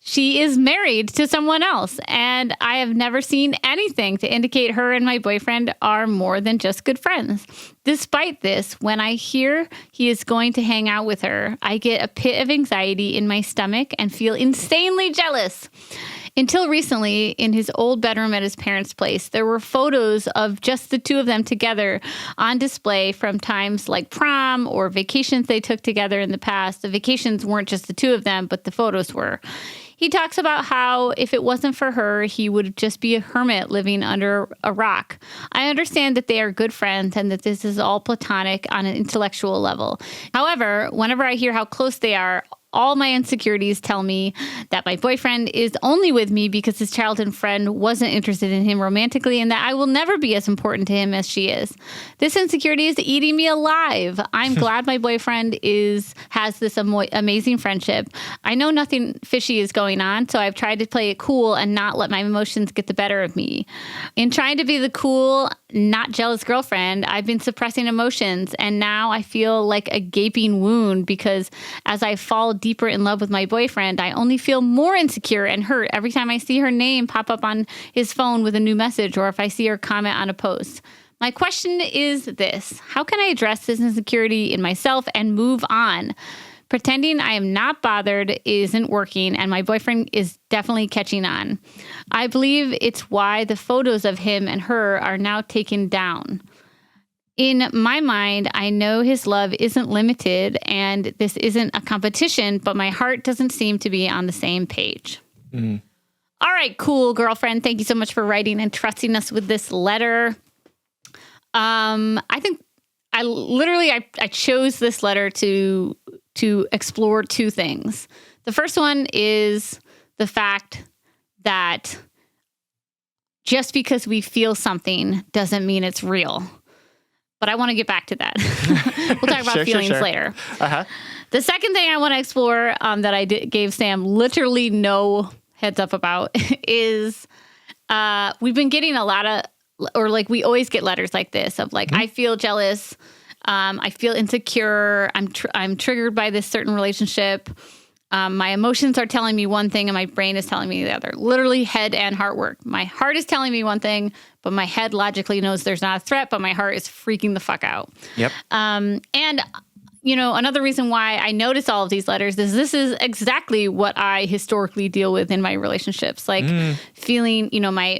She is married to someone else, and I have never seen anything to indicate her and my boyfriend are more than just good friends. Despite this, when I hear he is going to hang out with her, I get a pit of anxiety in my stomach and feel insanely jealous. Until recently, in his old bedroom at his parents' place, there were photos of just the two of them together on display from times like prom or vacations they took together in the past. The vacations weren't just the two of them, but the photos were. He talks about how if it wasn't for her, he would just be a hermit living under a rock. I understand that they are good friends and that this is all platonic on an intellectual level. However, whenever I hear how close they are, all my insecurities tell me that my boyfriend is only with me because his childhood friend wasn't interested in him romantically and that I will never be as important to him as she is. This insecurity is eating me alive. I'm glad my boyfriend has this amazing friendship. I know nothing fishy is going on, so I've tried to play it cool and not let my emotions get the better of me. In trying to be the cool, not jealous girlfriend, I've been suppressing emotions, and now I feel like a gaping wound because as I fall deeper in love with my boyfriend, I only feel more insecure and hurt every time I see her name pop up on his phone with a new message or if I see her comment on a post. My question is this: how can I address this insecurity in myself and move on? Pretending I am not bothered isn't working, and my boyfriend is definitely catching on. I believe it's why the photos of him and her are now taken down. In my mind, I know his love isn't limited and this isn't a competition, but my heart doesn't seem to be on the same page. Mm. All right, cool girlfriend. Thank you so much for writing and trusting us with this letter. I think I chose this letter to explore two things. The first one is the fact that just because we feel something doesn't mean it's real. But I want to get back to that. We'll talk about feelings later. Uh-huh. The second thing I want to explore that I gave Sam literally no heads up about is we've been getting a lot of, or like we always get letters like this of like, I feel jealous. I feel insecure. I'm triggered by this certain relationship. My emotions are telling me one thing and my brain is telling me the other. Literally head and heart work. My heart is telling me one thing, but my head logically knows there's not a threat, but my heart is freaking the fuck out. Yep. And another reason why I notice all of these letters is this is exactly what I historically deal with in my relationships. Like feeling,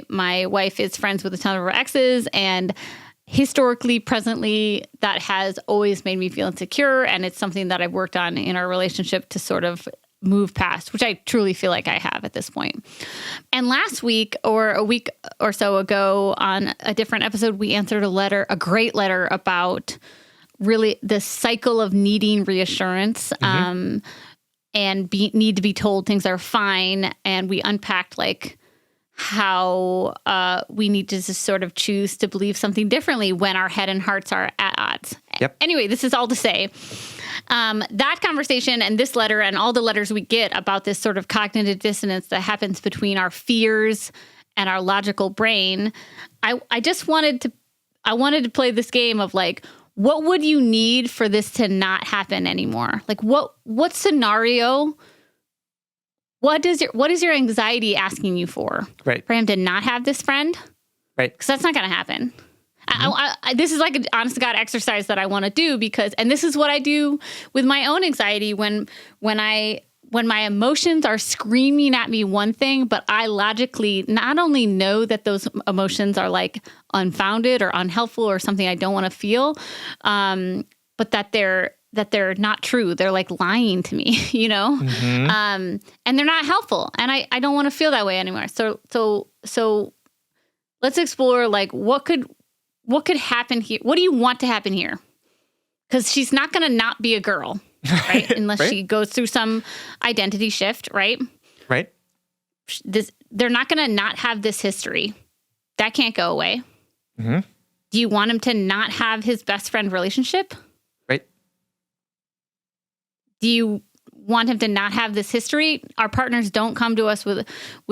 my wife is friends with a ton of her exes, and historically, presently, that has always made me feel insecure. And it's something that I've worked on in our relationship to sort of move past, which I truly feel like I have at this point. And last week or a week or so ago on a different episode, we answered a great letter about really the cycle of needing reassurance and need to be told things are fine. And we unpacked like how we need to just sort of choose to believe something differently when our head and hearts are at odds. Yep. Anyway, this is all to say that conversation and this letter and all the letters we get about this sort of cognitive dissonance that happens between our fears and our logical brain. I just wanted to play this game of like, what would you need for this to not happen anymore? Like what scenario? What is your anxiety asking you for? Right. For him to not have this friend? Right. Because that's not going to happen. This is like an honest to God exercise that I want to do and this is what I do with my own anxiety when my emotions are screaming at me one thing, but I logically not only know that those emotions are like unfounded or unhelpful or something I don't want to feel, but that they're not true. They're like lying to me, and they're not helpful. And I don't want to feel that way anymore. So let's explore like what could happen here? What do you want to happen here? Because she's not going to not be a girl, right? Unless right. she goes through some identity shift, right? Right. They're not going to not have this history. That can't go away. Mm-hmm. Do you want him to not have his best friend relationship? Right. Do you want him to not have this history? Our partners don't come to us with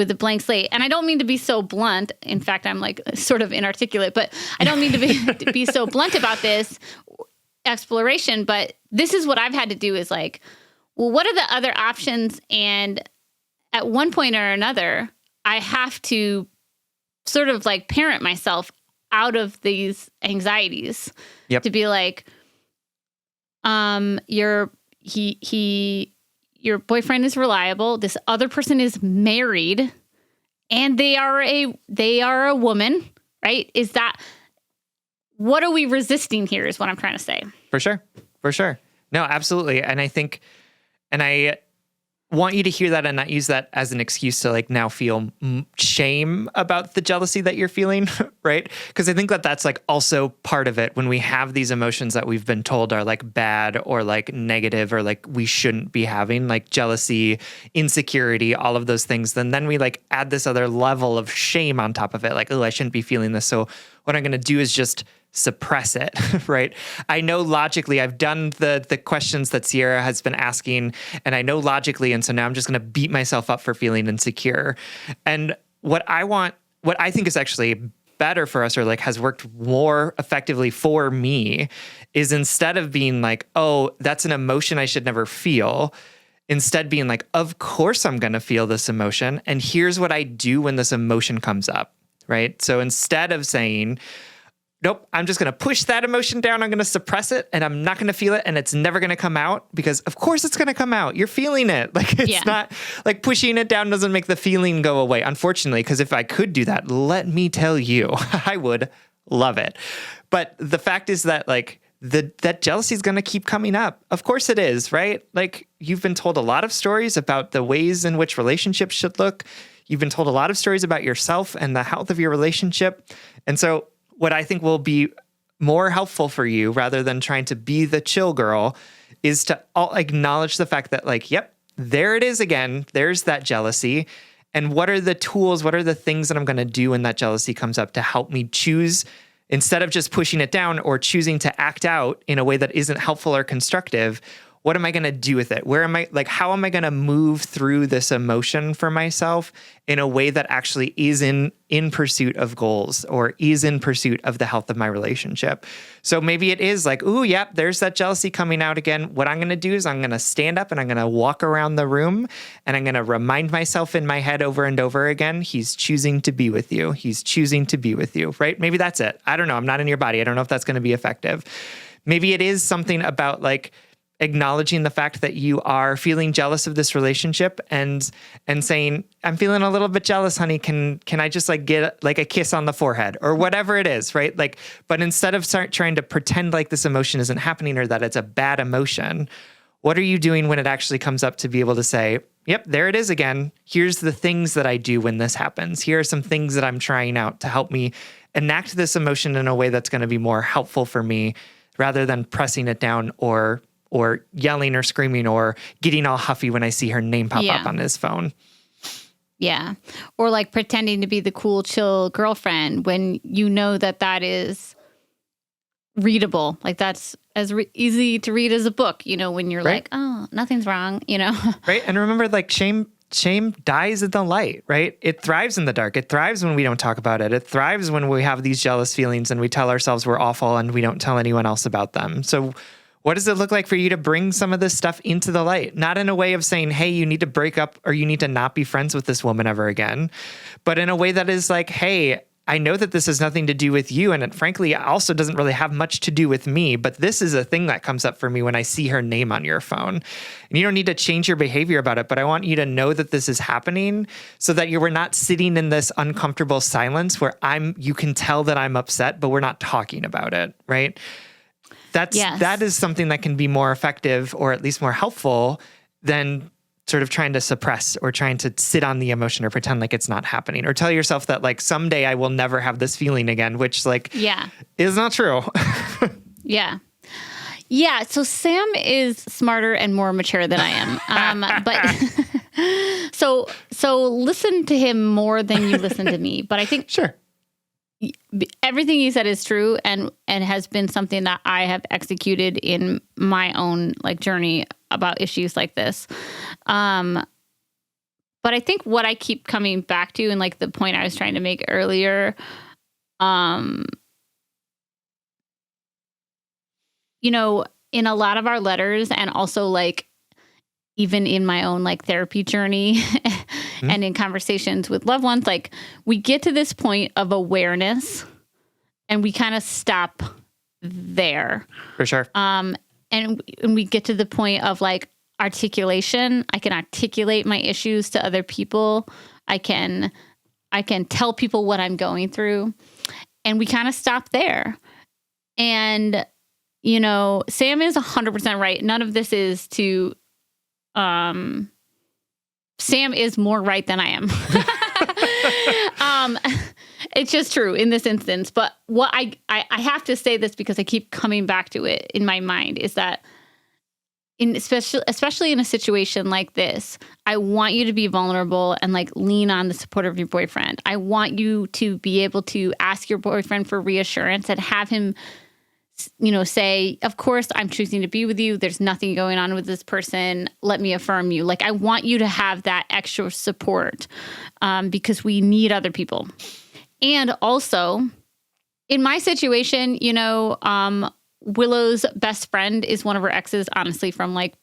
a blank slate. And I don't mean to be so blunt. In fact, I'm like sort of inarticulate, but I don't mean to be so blunt about this exploration. But this is what I've had to do is like, well, what are the other options? And at one point or another, I have to sort of like parent myself out of these anxieties. Yep. To be like, your boyfriend is reliable. This other person is married, and they are a woman, right? Is that what are we resisting here? Is what I'm trying to say. For sure. No, absolutely. And I think, and I want you to hear that and not use that as an excuse to like now feel shame about the jealousy that you're feeling, right? Because I think that that's like also part of it when we have these emotions that we've been told are like bad or like negative or like we shouldn't be having, like jealousy, insecurity, all of those things. Then we like add this other level of shame on top of it. Like, oh, I shouldn't be feeling this. So what I'm going to do is just suppress it, right? I know logically, I've done the questions that Sierra has been asking, and I know logically, and so now I'm just going to beat myself up for feeling insecure. And what I think is actually better for us, or like has worked more effectively for me, is instead of being like, oh, that's an emotion I should never feel, instead being like, of course I'm going to feel this emotion, and here's what I do when this emotion comes up, right? So instead of saying, nope, I'm just going to push that emotion down. I'm going to suppress it and I'm not going to feel it and it's never going to come out, because of course it's going to come out. You're feeling it. Like it's not like pushing it down doesn't make the feeling go away. Unfortunately, because if I could do that, let me tell you, I would love it. But the fact is that like that jealousy is going to keep coming up. Of course it is, right? Like you've been told a lot of stories about the ways in which relationships should look. You've been told a lot of stories about yourself and the health of your relationship. And so what I think will be more helpful for you, rather than trying to be the chill girl, is to acknowledge the fact that like, yep, there it is again. There's that jealousy. And what are the tools? What are the things that I'm going to do when that jealousy comes up to help me choose, instead of just pushing it down or choosing to act out in a way that isn't helpful or constructive? What am I going to do with it? How am I going to move through this emotion for myself in a way that actually is in pursuit of goals or is in pursuit of the health of my relationship? So maybe it is like, ooh, yep, there's that jealousy coming out again. What I'm going to do is I'm going to stand up and I'm going to walk around the room and I'm going to remind myself in my head over and over again, he's choosing to be with you. He's choosing to be with you, right? Maybe that's it. I don't know. I'm not in your body. I don't know if that's going to be effective. Maybe it is something about like, acknowledging the fact that you are feeling jealous of this relationship and saying, I'm feeling a little bit jealous, honey. Can I just like get like a kiss on the forehead or whatever it is, right? Like, but instead of trying to pretend like this emotion isn't happening or that it's a bad emotion, what are you doing when it actually comes up to be able to say, yep, there it is again. Here's the things that I do when this happens. Here are some things that I'm trying out to help me enact this emotion in a way that's going to be more helpful for me rather than pressing it down or yelling or screaming or getting all huffy when I see her name pop up on his phone. Yeah. Or like pretending to be the cool, chill girlfriend when you know that is readable. Like that's as easy to read as a book, when you're like, oh, nothing's wrong, Right. And remember, like shame dies in the light, right? It thrives in the dark. It thrives when we don't talk about it. It thrives when we have these jealous feelings and we tell ourselves we're awful and we don't tell anyone else about them. So what does it look like for you to bring some of this stuff into the light? Not in a way of saying, hey, you need to break up or you need to not be friends with this woman ever again, but in a way that is like, hey, I know that this has nothing to do with you. And it frankly also doesn't really have much to do with me, but this is a thing that comes up for me when I see her name on your phone. And you don't need to change your behavior about it, but I want you to know that this is happening so that we're not sitting in this uncomfortable silence where you can tell that I'm upset, but we're not talking about it, right? That is something that can be more effective or at least more helpful than sort of trying to suppress or trying to sit on the emotion or pretend like it's not happening or tell yourself that like someday I will never have this feeling again, which like is not true. Yeah. So Sam is smarter and more mature than I am. But so listen to him more than you listen to me. But I think sure. Everything he said is true and has been something that I have executed in my own like journey about issues like this. But I think what I keep coming back to and like the point I was trying to make earlier, in a lot of our letters and also like even in my own like therapy journey and in conversations with loved ones, like we get to this point of awareness and we kind of stop there. For sure. And we get to the point of like articulation. I can articulate my issues to other people. I can tell people what I'm going through, and we kind of stop there. And, Sam is 100% right. None of this is to, Sam is more right than I am. It's just true in this instance. But what I have to say this because I keep coming back to it in my mind is that especially in a situation like this, I want you to be vulnerable and like lean on the support of your boyfriend. I want you to be able to ask your boyfriend for reassurance and have him say, of course, I'm choosing to be with you. There's nothing going on with this person. Let me affirm you. Like, I want you to have that extra support because we need other people. And also, in my situation, Willow's best friend is one of her exes, honestly, from like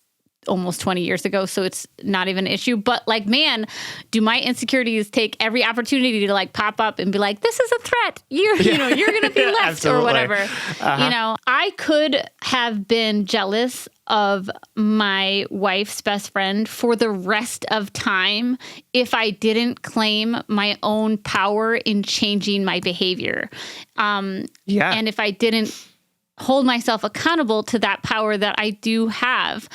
almost 20 years ago. So it's not even an issue. But like, man, do my insecurities take every opportunity to like pop up and be like, this is a threat. You're going to be left or whatever. Uh-huh. I could have been jealous of my wife's best friend for the rest of time if I didn't claim my own power in changing my behavior. And if I didn't hold myself accountable to that power that I do have.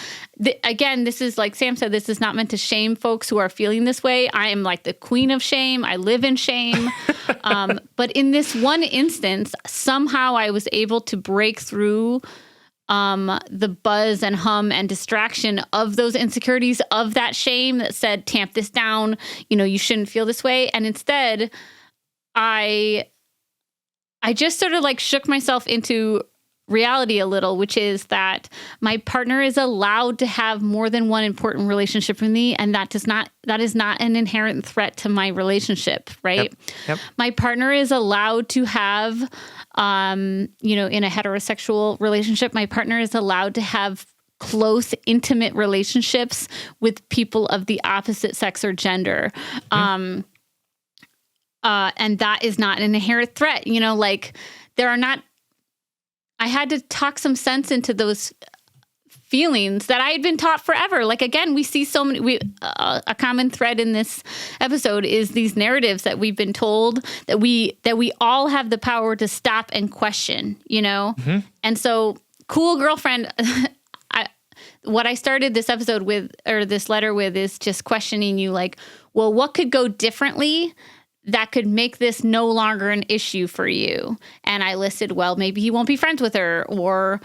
Again, this is like Sam said, this is not meant to shame folks who are feeling this way. I am like the queen of shame. I live in shame. But in this one instance, somehow I was able to break through the buzz and hum and distraction of those insecurities, of that shame that said, tamp this down, you shouldn't feel this way. And instead, I just sort of like shook myself into reality a little, which is that my partner is allowed to have more than one important relationship with me, and that is not an inherent threat to my relationship, right? Yep. My partner is allowed to have, in a heterosexual relationship, my partner is allowed to have close, intimate relationships with people of the opposite sex or gender. And that is not an inherent threat. There are not. I had to talk some sense into those feelings that I had been taught forever. Like, again, we see so many, a common thread in this episode is these narratives that we've been told that we all have the power to stop and question, you know? And so, cool girlfriend, what I started this episode with, or this letter with, is just questioning you, like, well, what could go differently that could make this no longer an issue for you? And I listed, well, maybe he won't be friends with her, or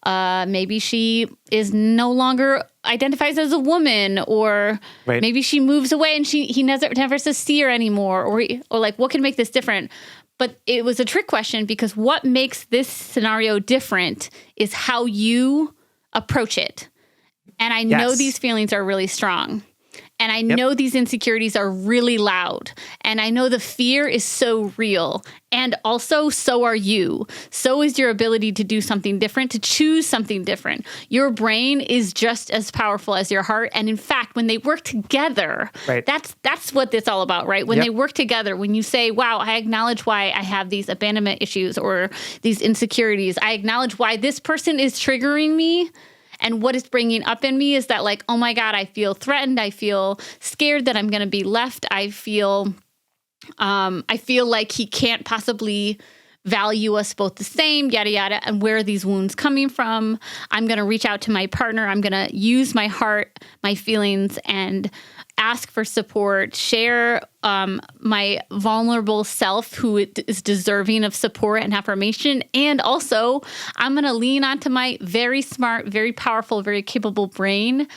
maybe she is no longer identifies as a woman, or maybe she moves away and he never says see her anymore, or like, what can make this different? But it was a trick question, because what makes this scenario different is how you approach it. And I know these feelings are really strong. And I know these insecurities are really loud. And I know the fear is so real. And also, so are you. So is your ability to do something different, to choose something different. Your brain is just as powerful as your heart. And in fact, when they work together, that's what it's all about, right? When they work together, when you say, wow, I acknowledge why I have these abandonment issues or these insecurities. I acknowledge why this person is triggering me. And what it's bringing up in me is that, like, oh my God, I feel threatened. I feel scared that I'm going to be left. I feel like he can't possibly value us both the same, yada, yada. And where are these wounds coming from? I'm going to reach out to my partner. I'm going to use my heart, my feelings, and ask for support, share my vulnerable self who is deserving of support and affirmation. And also, I'm going to lean onto my very smart, very powerful, very capable brain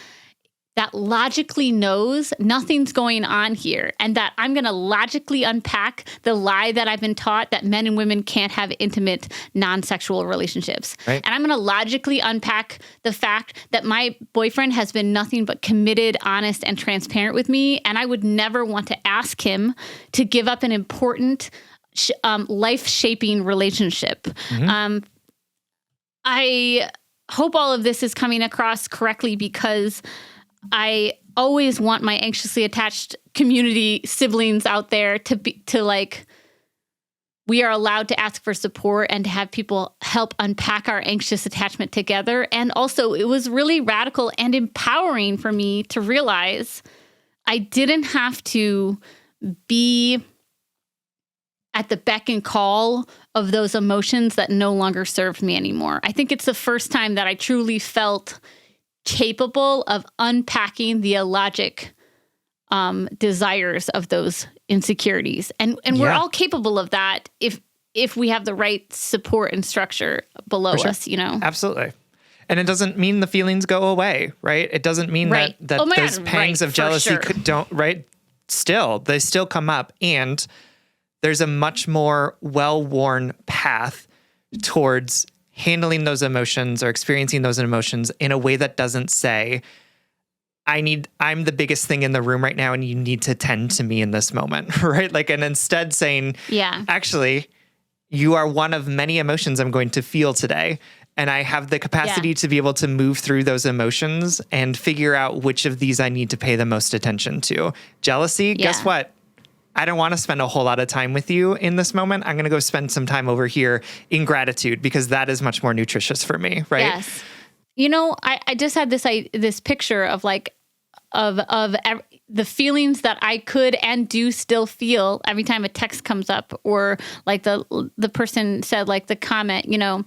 that logically knows nothing's going on here, and that I'm going to logically unpack the lie that I've been taught that men and women can't have intimate, non-sexual relationships. And I'm going to logically unpack the fact that my boyfriend has been nothing but committed, honest, and transparent with me, and I would never want to ask him to give up an important, life-shaping relationship. I hope all of this is coming across correctly, because I always want my anxiously attached community siblings out there to like, we are allowed to ask for support and to have people help unpack our anxious attachment together. And also, it was really radical and empowering for me to realize I didn't have to be at the beck and call of those emotions that no longer served me anymore. I think it's the first time that I truly felt capable of unpacking the illogic desires of those insecurities. And we're all capable of that if we have the right support and structure below us, you know? Absolutely. And it doesn't mean the feelings go away, right? It doesn't mean that those pangs of jealousy they still come up. And there's a much more well-worn path towards handling those emotions or experiencing those emotions in a way that doesn't say, I'm the biggest thing in the room right now and you need to tend to me in this moment, right? Like, and instead saying, actually, you are one of many emotions I'm going to feel today. And I have the capacity to be able to move through those emotions and figure out which of these I need to pay the most attention to. Jealousy, guess what? I don't want to spend a whole lot of time with you in this moment. I'm going to go spend some time over here in gratitude, because that is much more nutritious for me, right? Yes. You know, I just had this picture of like, of the feelings that I could and do still feel every time a text comes up, or like the person said, like the comment, you know,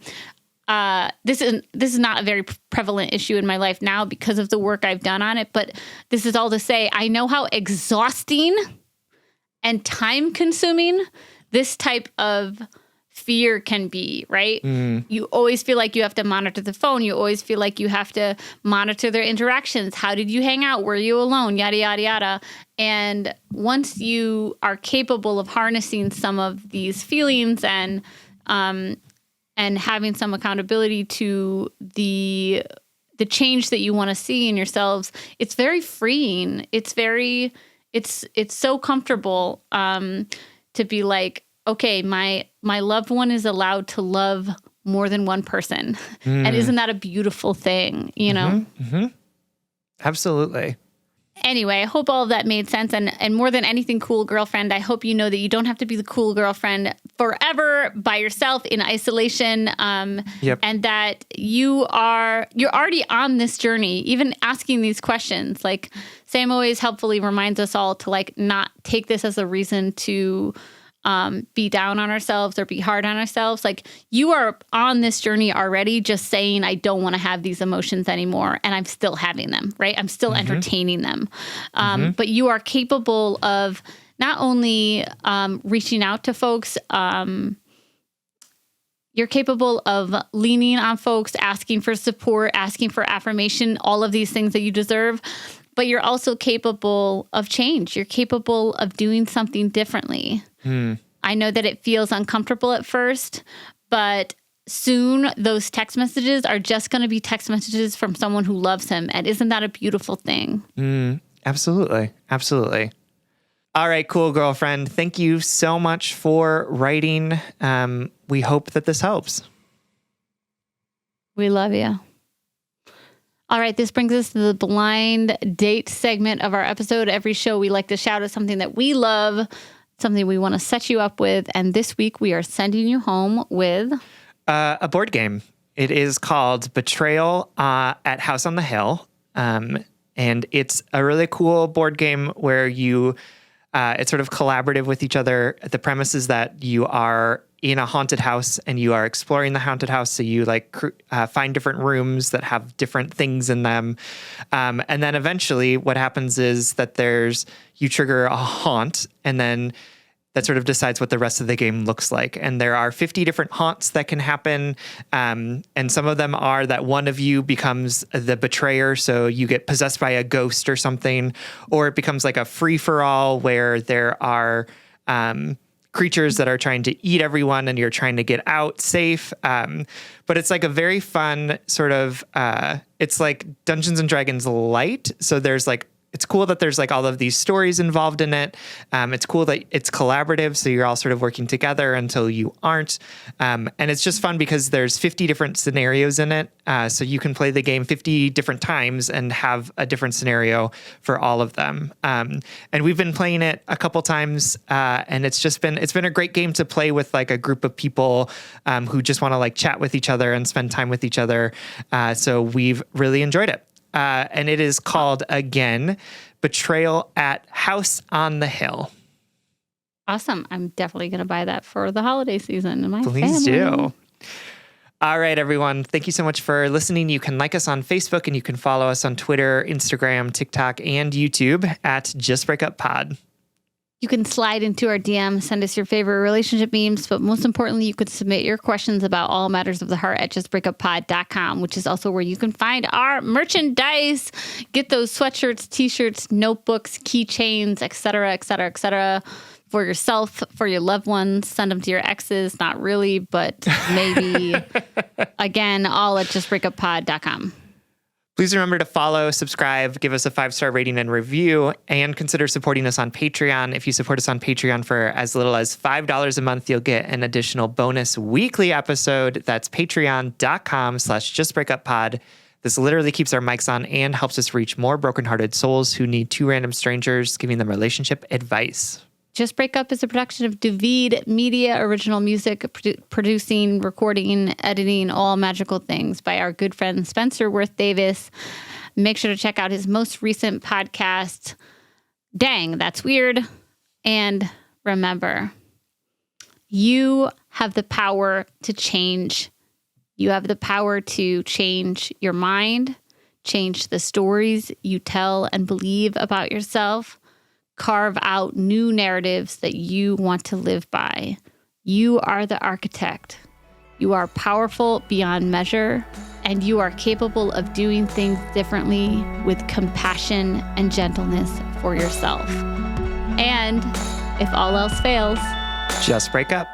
this is not a very prevalent issue in my life now because of the work I've done on it. But this is all to say, I know how exhausting and time consuming this type of fear can be, right? You always feel like you have to monitor the phone. You always feel like you have to monitor their interactions. How did you hang out? Were you alone? Yada, yada, yada. And once you are capable of harnessing some of these feelings and having some accountability to the change that you want to see in yourselves, it's very freeing. It's so comfortable to be like, okay, my loved one is allowed to love more than one person. And isn't that a beautiful thing, you know? Absolutely. Anyway, I hope all of that made sense. And more than anything, cool girlfriend, I hope you know that you don't have to be the cool girlfriend forever by yourself in isolation. And that you're already on this journey, even asking these questions. Like Sam always helpfully reminds us all to like not take this as a reason to be down on ourselves or be hard on ourselves. Like you are on this journey already, just saying, I don't want to have these emotions anymore. And I'm still having them, right? I'm still entertaining them. But you are capable of not only reaching out to folks, you're capable of leaning on folks, asking for support, asking for affirmation, all of these things that you deserve. But you're also capable of change. You're capable of doing something differently. I know that it feels uncomfortable at first, but soon those text messages are just going to be text messages from someone who loves him. And isn't that a beautiful thing? Absolutely. Absolutely. All right, cool girlfriend. Thank you so much for writing. We hope that this helps. We love you. All right, this brings us to the blind date segment of our episode. Every show we like to shout at something that we love, something we want to set you up with. And this week we are sending you home with a board game. It is called Betrayal at House on the Hill. And it's a really cool board game where it's sort of collaborative with each other. The premise is that you are in a haunted house and you are exploring the haunted house. So you find different rooms that have different things in them. And then eventually what happens is that you trigger a haunt, and then that sort of decides what the rest of the game looks like. And there are 50 different haunts that can happen. And some of them are that one of you becomes the betrayer. So you get possessed by a ghost or something, or it becomes like a free for all where there are, creatures that are trying to eat everyone and you're trying to get out safe. But it's like a very fun sort of, it's like Dungeons and Dragons light. So it's cool that there's like all of these stories involved in it. It's cool that it's collaborative. So you're all sort of working together until you aren't. And it's just fun because there's 50 different scenarios in it. So you can play the game 50 different times and have a different scenario for all of them. And we've been playing it a couple times. And it's been a great game to play with like a group of people who just want to like chat with each other and spend time with each other. So we've really enjoyed it. And it is called, again, Betrayal at House on the Hill. Awesome. I'm definitely going to buy that for the holiday season. Please do. All right, everyone. Thank you so much for listening. You can like us on Facebook and you can follow us on Twitter, Instagram, TikTok, and YouTube at Just Break Up Pod. You can slide into our DM, send us your favorite relationship memes, but most importantly, you could submit your questions about all matters of the heart at justbreakuppod.com, which is also where you can find our merchandise. Get those sweatshirts, t-shirts, notebooks, keychains, etc., etc., etc., for yourself, for your loved ones. Send them to your exes. Not really, but maybe. Again, all at justbreakuppod.com. Please remember to follow, subscribe, give us a 5-star rating and review, and consider supporting us on Patreon. If you support us on Patreon for as little as $5 a month, you'll get an additional bonus weekly episode. That's patreon.com/justbreakuppod. This literally keeps our mics on and helps us reach more brokenhearted souls who need 2 random strangers giving them relationship advice. Just Break Up is a production of David Media, original music, producing, recording, editing, all magical things by our good friend Spencer Worth Davis. Make sure to check out his most recent podcast, Dang, That's Weird. And remember, you have the power to change. You have the power to change your mind, change the stories you tell and believe about yourself. Carve out new narratives that you want to live by. You are the architect. You are powerful beyond measure, and you are capable of doing things differently with compassion and gentleness for yourself. And if all else fails, just break up.